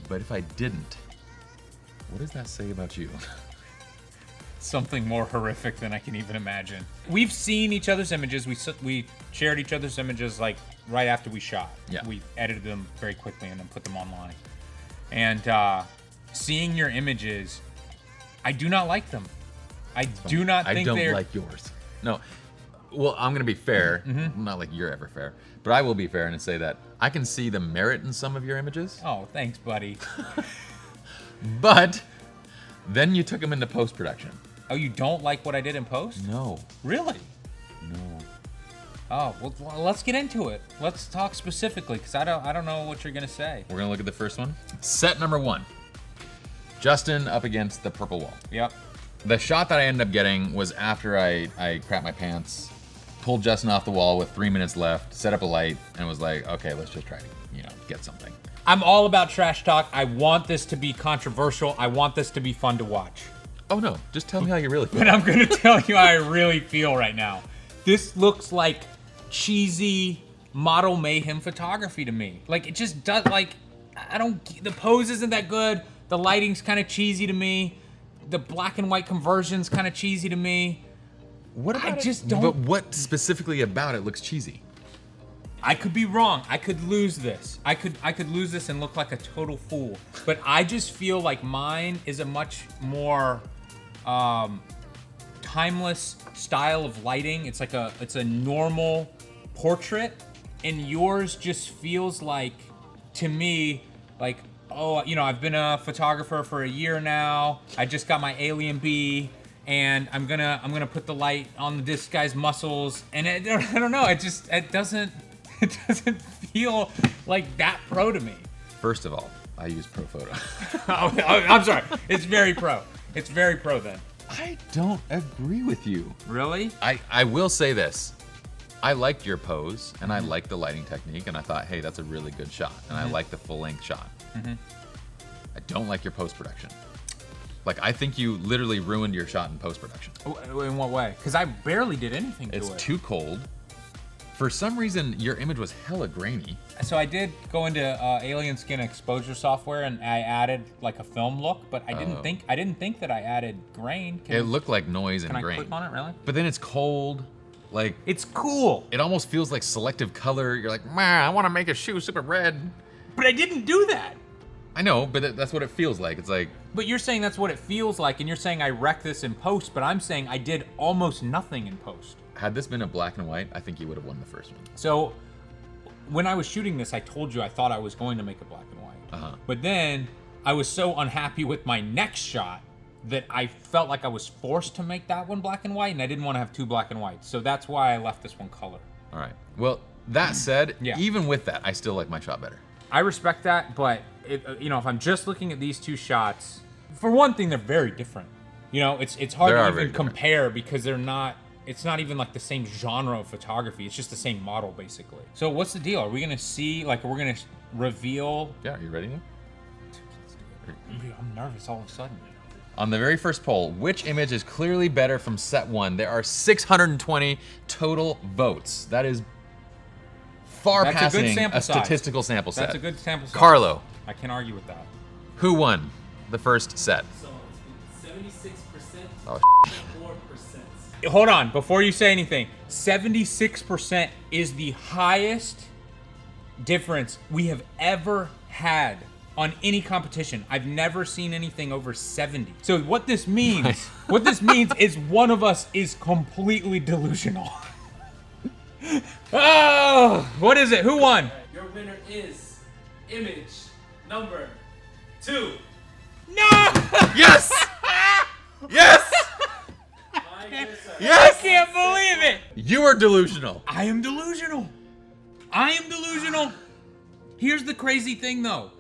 But if I didn't, what does that say about you? Something more horrific than I can even imagine. We've seen each other's images. We shared each other's images like right after we shot. Yeah. We edited them very quickly and then put them online. And seeing your images, I do not like them. I do not think they're... I don't like yours. No. Well, I'm going to be fair. Not like you're ever fair. But I will be fair and say that I can see the merit in some of your images. Oh, thanks, buddy. But then you took them into post-production. Oh, you don't like what I did in post? No. Really? No. Oh, well, let's get into it. Let's talk specifically, because I don't know what you're gonna say. We're gonna look at the first one. Set number 1. Justin up against the purple wall. Yep. The shot that I ended up getting was after I crapped my pants, pulled Justin off the wall with 3 minutes left, set up a light, and was like, okay, let's just try to, get something. I'm all about trash talk. I want this to be controversial. I want this to be fun to watch. Oh no, just tell me how you really feel. But I'm gonna tell you how I really feel right now. This looks like cheesy model mayhem photography to me. Like, it just does, like, the pose isn't that good. The lighting's kind of cheesy to me. The black and white conversion's kind of cheesy to me. What about I just don't... But what specifically about it looks cheesy? I could be wrong. I could lose this. I could lose this and look like a total fool. But I just feel like mine is a much more timeless style of lighting. It's like it's a normal portrait, and yours just feels like, to me, like, oh, I've been a photographer for a year now. I just got my Alien B, and I'm gonna put the light on this guy's muscles, and I don't know. It doesn't feel like that pro to me. First of all, I use Pro Photo. I'm sorry. It's very pro. It's very pro then. I don't agree with you. Really? I will say this. I liked your pose, and I liked the lighting technique, and I thought, hey, that's a really good shot, and I like the full-length shot. I don't like your post-production. Like, I think you literally ruined your shot in post-production. In what way? Because I barely did anything to it. It's too cold. For some reason, your image was hella grainy. So I did go into Alien Skin exposure software, and I added like a film look, but I didn't think that I added grain. It looked like noise and grain. grain. Can I click on it, really? But then it's cold. Like, it's cool. It almost feels like selective color. You're like, man, I want to make a shoe super red. But I didn't do that. I know, but that's what it feels like. It's like... But you're saying that's what it feels like, and you're saying I wrecked this in post, but I'm saying I did almost nothing in post. Had this been a black and white, I think you would have won the first one. So, when I was shooting this, I told you I thought I was going to make a black and white. But then, I was so unhappy with my next shot that I felt like I was forced to make that one black and white, and I didn't want to have two black and whites. So that's why I left this one color. All right. Well, that said, Yeah. even with that, I still like my shot better. I respect that, but you know, if I'm just looking at these two shots, for one thing, they're very different. You know, it's hard to even compare because they're not. It's not even like the same genre of photography. It's just the same model, basically. So what's the deal? Are we gonna see, like, we're gonna reveal? Yeah, are you ready? I'm nervous all of a sudden. On the very first poll, which image is clearly better from set 1? There are 620 total votes. That is far passing a statistical sample set. That's a good sample size. Carlo. I can't argue with that. Who won the first set? So it's 76%, Oh, 4%. Hold on, before you say anything, 76% is the highest difference we have ever had on any competition. I've never seen anything over 70. So what this means, is one of us is completely delusional. Oh, what is it? Who won? Your winner is image number 2. No! yes! Yes! Yes! I can't believe it! You are delusional. I am delusional. I am delusional. Here's the crazy thing, though.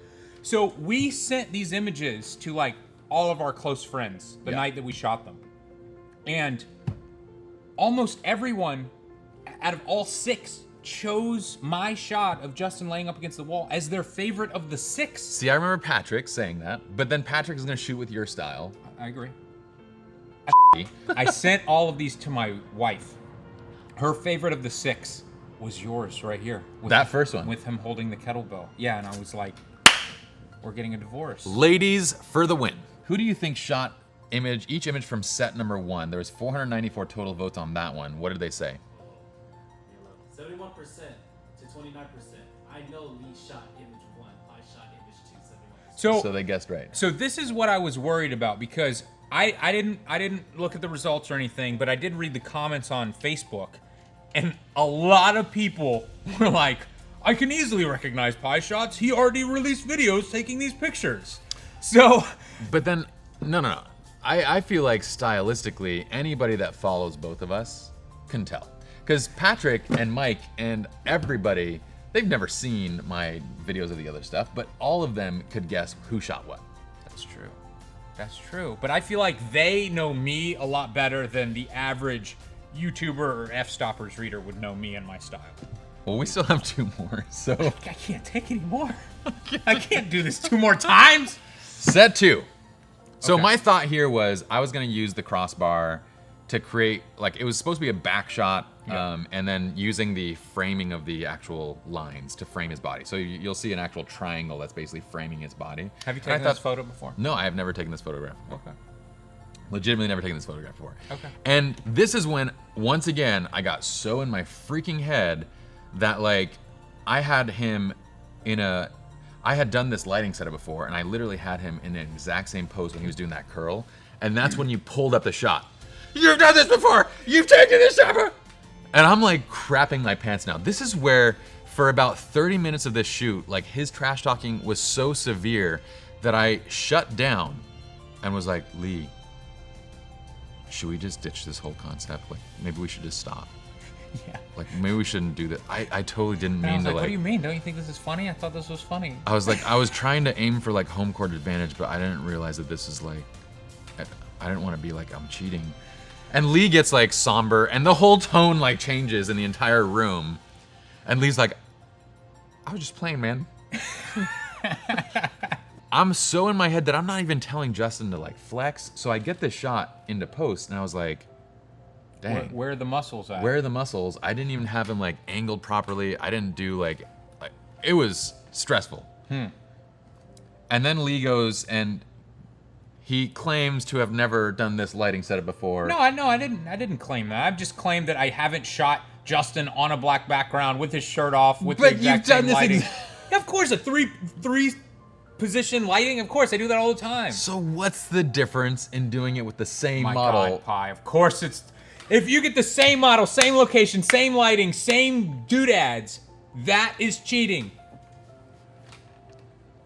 So we sent these images to, like, all of our close friends the night that we shot them. And almost everyone, out of all 6, chose my shot of Justin laying up against the wall as their favorite of the 6. See, I remember Patrick saying that, but then Patrick is going to shoot with your style. I agree. I sent all of these to my wife. Her favorite of the 6 was yours right here. That first one? With him holding the kettlebell. Yeah, and I was like, we're getting a divorce. Ladies for the win. Who do you think shot each image from set number 1? There was 494 total votes on that one. What did they say? 71% to 29%. I know Lee shot image 1. I shot image 2, 71%. So they guessed right. So this is what I was worried about because I didn't look at the results or anything, but I did read the comments on Facebook, and a lot of people were like, I can easily recognize Pie shots. He already released videos taking these pictures. So, but then, no. I feel like stylistically, anybody that follows both of us can tell. Because Patrick and Mike and everybody, they've never seen my videos of the other stuff, but all of them could guess who shot what. That's true. That's true. But I feel like they know me a lot better than the average YouTuber or Fstoppers reader would know me and my style. Well, we still have 2 more, so. I can't take any more. I can't do this 2 more times. Set 2. So Okay. my thought here was I was going to use the crossbar to create, like, it was supposed to be a back shot, and then using the framing of the actual lines to frame his body. So you'll see an actual triangle that's basically framing his body. Have you taken this photo before? No, I have never taken this photograph before. Okay. Legitimately never taken this photograph before. Okay. And this is when, once again, I got so in my freaking head that, like, I had him I had done this lighting setup before, and I literally had him in the exact same pose when he was doing that curl, and that's when you pulled up the shot. You've done this before! You've taken this shot before! And I'm like crapping my pants now. This is where, for about 30 minutes of this shoot, like, his trash talking was so severe that I shut down and was like, Lee, should we just ditch this whole concept? Like, maybe we should just stop. Yeah. Like, maybe we shouldn't do that. I totally didn't And I mean was to, like, like, what do you mean? Don't you think this is funny? I thought this was funny. I was like, I was trying to aim for, like, home court advantage, but I didn't realize that this is, like, I didn't want to be like, I'm cheating. And Lee gets, like, somber, and the whole tone, like, changes in the entire room. And Lee's like, I was just playing, man. I'm so in my head that I'm not even telling Justin to, like, flex. So I get this shot into post, and I was like, dang. Where are the muscles at? Where are the muscles? I didn't even have him, like, angled properly. I didn't do, like it was stressful. And then Lee goes, and he claims to have never done this lighting setup before. No, I didn't claim that. I've just claimed that I haven't shot Justin on a black background with his shirt off with the exact same lighting. Yeah, of course, a three position lighting. Of course, I do that all the time. So what's the difference in doing it with the same My model? God, Pi. Of course, it's if you get the same model, same location, same lighting, same doodads, that is cheating.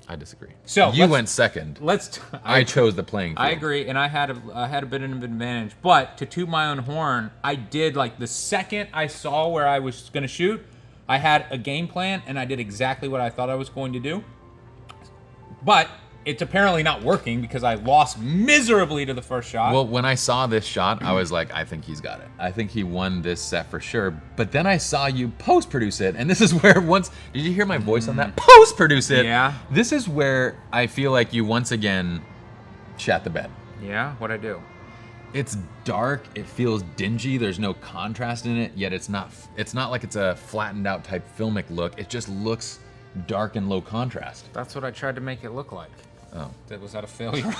I disagree. So you went second. I chose the playing field. I agree, and I had a bit of an advantage. But to toot my own horn, I did, like, the second I saw where I was gonna shoot, I had a game plan, and I did exactly what I thought I was going to do. But it's apparently not working because I lost miserably to the first shot. Well, when I saw this shot, I was like, I think he's got it. I think he won this set for sure. But then I saw you post-produce it, and this is where did you hear my voice on that? Post-produce it. Yeah. This is where I feel like you once again shat the bed. Yeah, what'd I do? It's dark, it feels dingy, there's no contrast in it, yet it's not like it's a flattened out type filmic look. It just looks dark and low contrast. That's what I tried to make it look like. Oh. Was that a failure?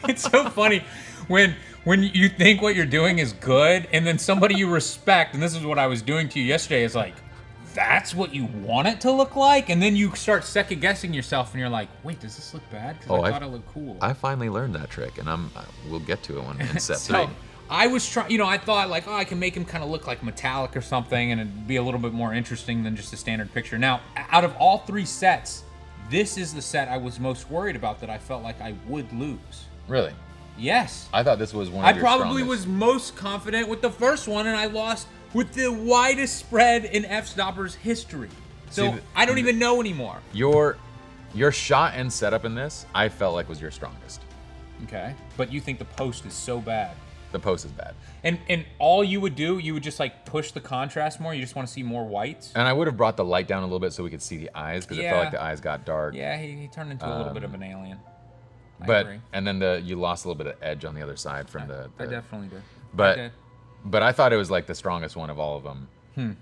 It's so funny when you think what you're doing is good, and then somebody you respect, and this is what I was doing to you yesterday, is like, that's what you want it to look like? And then you start second guessing yourself, and you're like, wait, does this look bad? Because I thought it looked cool. I finally learned that trick, and we'll get to it in set So, 3. I was trying, I thought like, I can make him kind of look like metallic or something, and it'd be a little bit more interesting than just a standard picture. Now, out of all 3 sets, this is the set I was most worried about that I felt like I would lose. Really? Yes. I thought this was one I of your probably strongest. was most confident with the first one, and I lost with the widest spread in Fstoppers history. So I don't even know anymore. Your shot and setup in this, I felt like was your strongest. Okay. But you think the post is so bad. The post is bad. And all you would do, you would just like push the contrast more. You just want to see more whites. And I would have brought the light down a little bit so we could see the eyes, because it felt like the eyes got dark. Yeah, he turned into a little bit of an alien. I But agree. and then you lost a little bit of edge on the other side from the I definitely did. But I thought it was like the strongest one of all of them.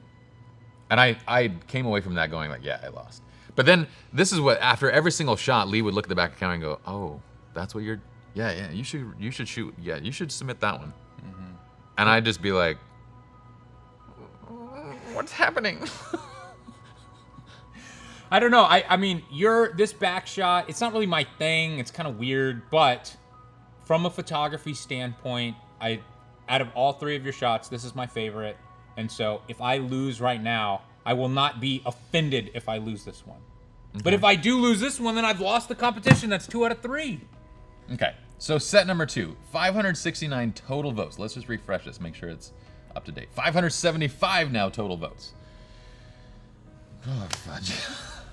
And I came away from that going like, yeah, I lost. But then this is what, after every single shot, Lee would look at the back of the camera and go, oh, that's what you're, yeah, you should shoot, yeah, you should submit that one. And I'd just be like, what's happening? I don't know. I mean, this back shot, it's not really my thing. It's kind of weird, but from a photography standpoint, out of all 3 of your shots, this is my favorite. And so if I lose right now, I will not be offended if I lose this one. Okay. But if I do lose this one, then I've lost the competition. That's 2 out of 3. Okay. So set number 2, 569 total votes. Let's just refresh this, make sure it's up to date. 575 now total votes. Oh, fudge.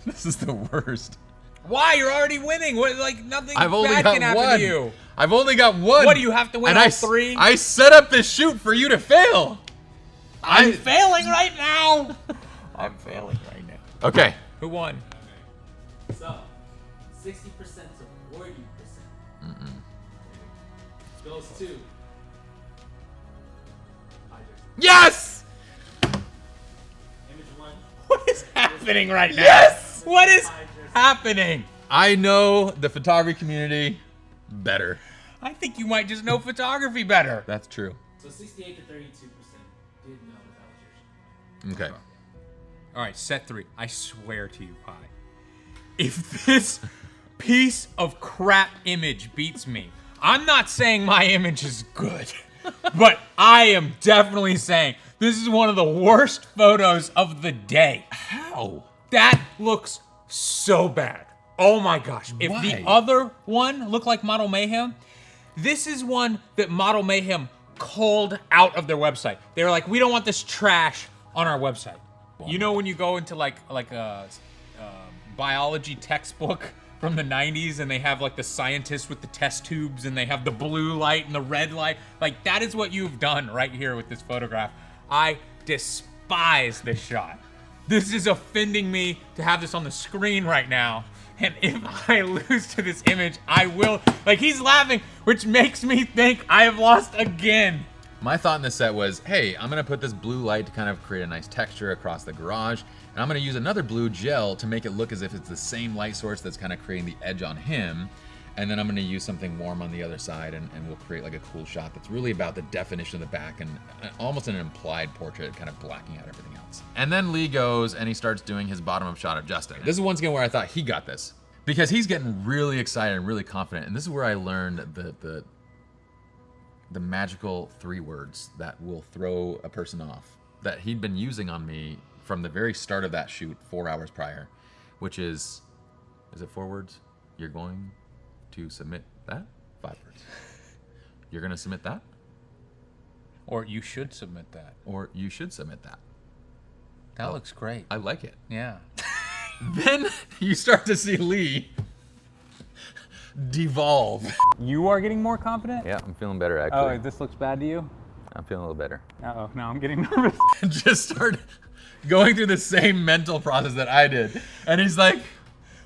This is the worst. Why? You're already winning. What? Like nothing I've only bad got can happen one. to you. I've only got one. What, do you have to win and all 3? I set up this shoot for you to fail. I'm failing right now. I'm failing right now. Okay. Who won? So, 60% to 40%. Goes to Yes! Image 1. What is happening right now? Yes! What is happening? I know the photography community better. I think you might just know photography better. That's true. So 68 to 32% did know that was your shot. Okay. All right, set 3. I swear to you, Pi. If this piece of crap image beats me, I'm not saying my image is good, but I am definitely saying this is one of the worst photos of the day. How? That looks so bad. Oh my gosh. If Why? the other one looked like Model Mayhem, this is one that Model Mayhem called out of their website. They were like, we don't want this trash on our website. Wow. You know when you go into like a biology textbook from the 90s and they have like the scientists with the test tubes and they have the blue light and the red light? Like that is what you've done right here with this photograph. I despise this shot. This is offending me to have this on the screen right now. And if I lose to this image, I will. Like, he's laughing, which makes me think I have lost again. My thought in this set was, hey, I'm going to put this blue light to kind of create a nice texture across the garage. And I'm going to use another blue gel to make it look as if it's the same light source that's kind of creating the edge on him. And then I'm going to use something warm on the other side, and we'll create like a cool shot that's really about the definition of the back and almost an implied portrait, kind of blacking out everything else. And then Lee goes and he starts doing his bottom-up shot of Justin. This is once again where I thought he got this, because he's getting really excited and really confident. And this is where I learned the magical 3 words that will throw a person off that he'd been using on me from the very start of that shoot 4 hours prior, which is it 4 words? You're going to submit that? 5 words. You're going to submit that? Or you should submit that. Or you should submit that. That looks great. I like it. Yeah. Then you start to see Lee devolve. You are getting more confident? Yeah, I'm feeling better Oh, actually. this looks bad to you? I'm feeling a little better. Uh-oh, now I'm getting nervous. Just start going through the same mental process that I did. And he's like,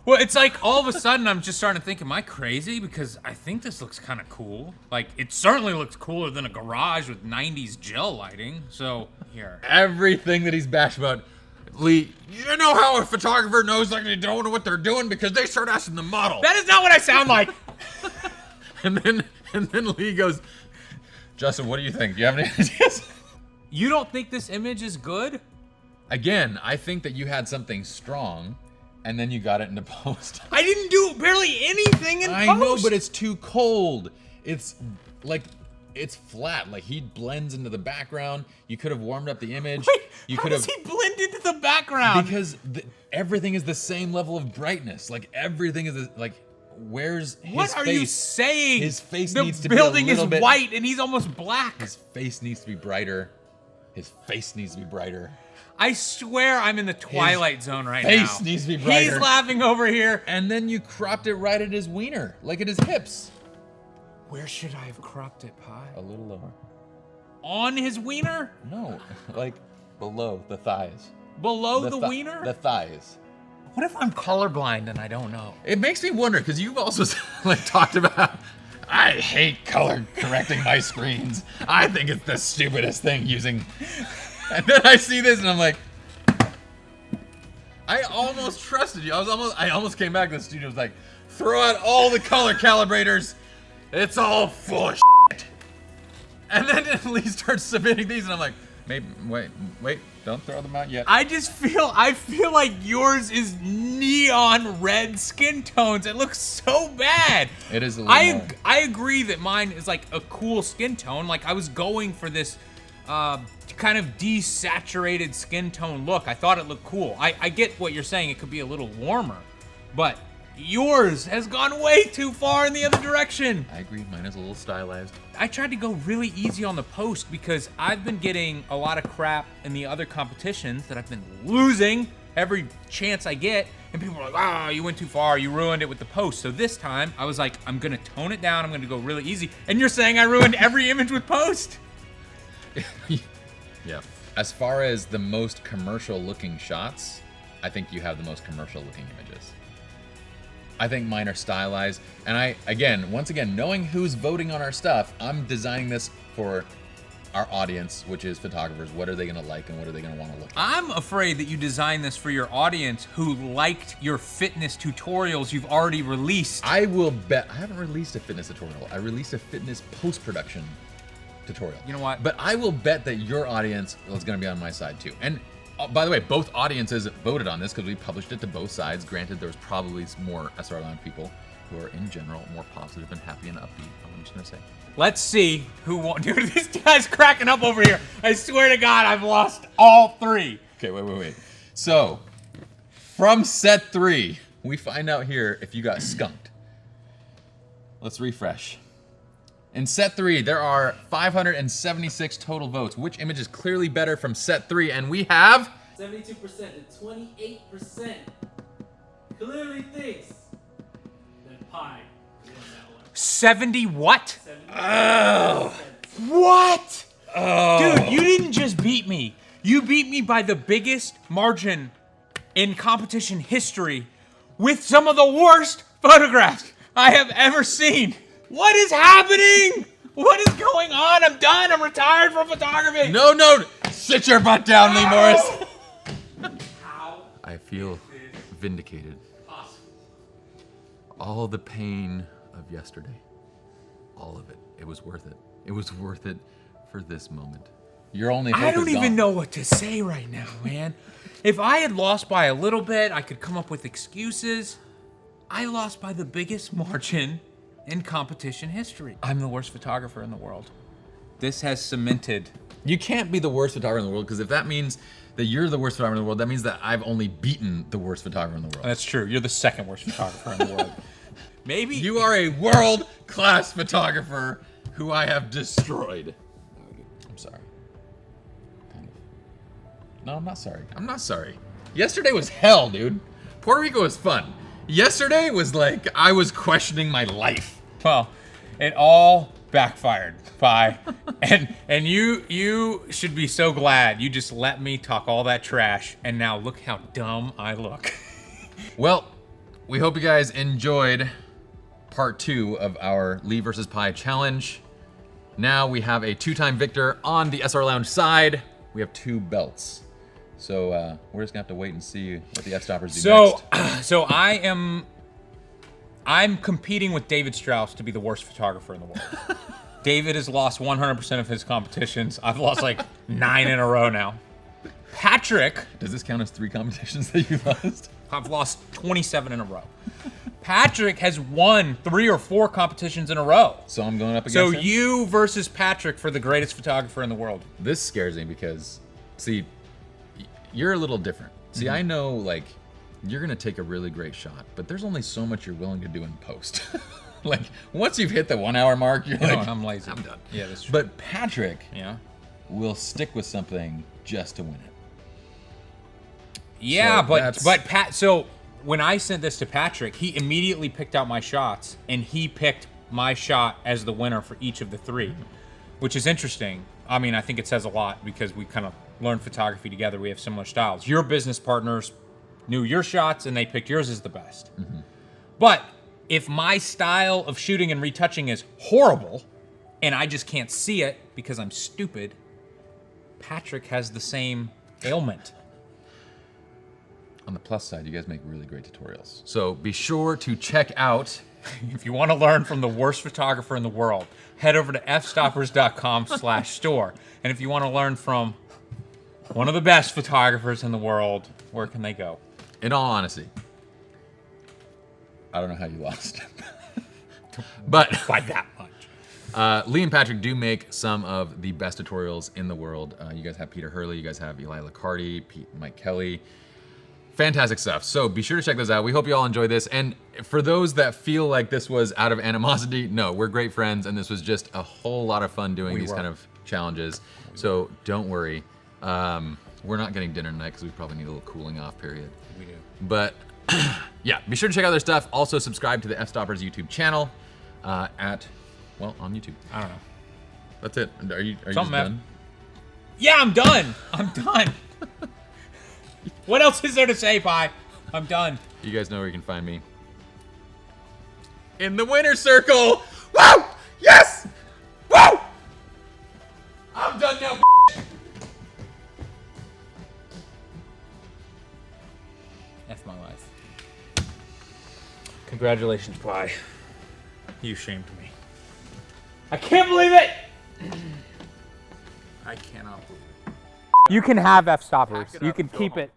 Well, it's like all of a sudden I'm just starting to think, am I crazy? Because I think this looks kind of cool. Like, it certainly looks cooler than a garage with 90s gel lighting. So, here. everything that he's bashed about. Lee, you know how a photographer knows like they don't know what they're doing because they start asking the model. That is not what I sound like. And then Lee goes, Justin, what do you think? Do you have any ideas? You don't think this image is good? Again, I think that you had something strong and then you got it into post. I didn't do barely anything in I post. know, but it's too cold. It's like, it's flat. Like he blends into the background. You could have warmed up the image. Wait, You how could does have he blend into the background? because everything is the same level of brightness. Like everything is like, where's his What are you face? saying? His face the needs to be a building little is bit- white and he's almost black. His face needs to be brighter. His face needs to be brighter. I swear I'm in the Twilight Zone right now. face needs to be brighter. He's laughing over here. And then you cropped it right at his wiener, like at his hips. Where should I have cropped it, Pi? A little lower. On his wiener? No, like below the thighs. Below the wiener? The thighs. What if I'm colorblind and I don't know? It makes me wonder because you've also like talked about. I hate color correcting my screens. I think it's the stupidest thing using. And then I see this and I'm like, I almost trusted you. I almost came back to the studio. I was like, throw out all the color calibrators. It's all full of shit. And then Lee starts submitting these, and I'm like, maybe wait, don't throw them out yet. I feel like yours is neon red skin tones. It looks so bad. It is a little more. I agree that mine is like a cool skin tone. Like I was going for this kind of desaturated skin tone look. I thought it looked cool. I get what you're saying. It could be a little warmer, but yours has gone way too far in the other direction. I agree. Mine is a little stylized. I tried to go really easy on the post because I've been getting a lot of crap in the other competitions that I've been losing every chance I get. And people are like, you went too far. You ruined it with the post. So this time I was like, I'm going to tone it down. I'm going to go really easy. And you're saying I ruined every image with post? Yeah. As far as the most commercial looking shots, I think you have the most commercial looking images. I think mine are stylized. And once again, knowing who's voting on our stuff, I'm designing this for our audience, which is photographers. What are they gonna like and what are they gonna wanna look at? I'm afraid that you designed this for your audience who liked your fitness tutorials you've already released. I will bet, I haven't released a fitness tutorial. I released a fitness post-production tutorial. You know what? But I will bet that your audience is gonna be on my side too. And by the way, both audiences voted on this because we published it to both sides. Granted, there was probably more SLR people who are in general more positive and happy and upbeat. I'm just gonna say. Let's see who won. Dude, this guy's cracking up over here. I swear to God, I've lost all three. Okay, wait. So, from set 3, we find out here if you got skunked. Let's refresh. In set 3, there are 576 total votes. Which image is clearly better from set 3? And we have 72% to 28% clearly thinks that Pi won that one. 70 what? 70%. What? Dude, you didn't just beat me. You beat me by the biggest margin in competition history with some of the worst photographs I have ever seen. What is happening? What is going on? I'm done. I'm retired from photography. no. Sit your butt down, Lee Morris. How I feel vindicated. possible? All the pain of yesterday, all of it. It was worth it. It was worth it for this moment. Your only hope I don't is even gone. know what to say right now, man. If I had lost by a little bit, I could come up with excuses. I lost by the biggest margin in competition history. I'm the worst photographer in the world. This has cemented. You can't be the worst photographer in the world because if that means that you're the worst photographer in the world, that means that I've only beaten the worst photographer in the world. That's true. You're the second worst photographer in the world. Maybe. You are a world-class photographer who I have destroyed. I'm sorry. Kind of. No, I'm not sorry. I'm not sorry. Yesterday was hell, dude. Puerto Rico was fun. Yesterday was like I was questioning my life. Well, it all backfired, Pi. and you should be so glad you just let me talk all that trash, and now look how dumb I look. Well, we hope you guys enjoyed part 2 of our Lee versus Pi challenge. Now we have a 2-time victor on the SR Lounge side. We have 2 belts. So we're just gonna have to wait and see what the Fstoppers do next. So I'm competing with David Strauss to be the worst photographer in the world. David has lost 100% of his competitions. I've lost like 9 in a row now. Patrick, Does this count as 3 competitions that you lost? I've lost 27 in a row. Patrick has won 3 or 4 competitions in a row. So I'm going up against So him? you versus Patrick for the greatest photographer in the world. This scares me because, see, you're a little different. See, I know, like, you're gonna take a really great shot, but there's only so much you're willing to do in post. Like, once you've hit the 1 hour mark, you're like, I'm lazy. I'm done. Yeah, that's true. But Patrick yeah. will stick with something just to win it. Yeah, So but so when I sent this to Patrick, he immediately picked out my shots, and he picked my shot as the winner for each of the 3, which is interesting. I mean, I think it says a lot because we kind of learned photography together. We have similar styles. Your business partners knew your shots, and they picked yours as the best. But if my style of shooting and retouching is horrible, and I just can't see it because I'm stupid, Patrick has the same ailment. On the plus side, you guys make really great tutorials. So be sure to check out. If you want to learn from the worst photographer in the world, head over to fstoppers.com/store. And if you want to learn from one of the best photographers in the world, where can they go? In all honesty, I don't know how you lost. But By that much. Lee and Patrick do make some of the best tutorials in the world. You guys have Peter Hurley, you guys have Eli Licardi, Mike Kelly. Fantastic stuff. So be sure to check those out. We hope you all enjoy this. And for those that feel like this was out of animosity, no, we're great friends, and this was just a whole lot of fun doing these kind of challenges. So don't worry. We're not getting dinner tonight because we probably need a little cooling off period. We do. But yeah, be sure to check out their stuff. Also subscribe to the Fstoppers YouTube channel on YouTube. I don't know. That's it. Are you just Something, done? Yeah, I'm done. I'm done. What else is there to say, Pi? I'm done. You guys know where you can find me. In the winner's circle. Woo! Yes! Woo! I'm done now. F my life. Congratulations, Pi. You shamed me. I can't believe it! I cannot believe it. You can have Fstoppers. You can keep it.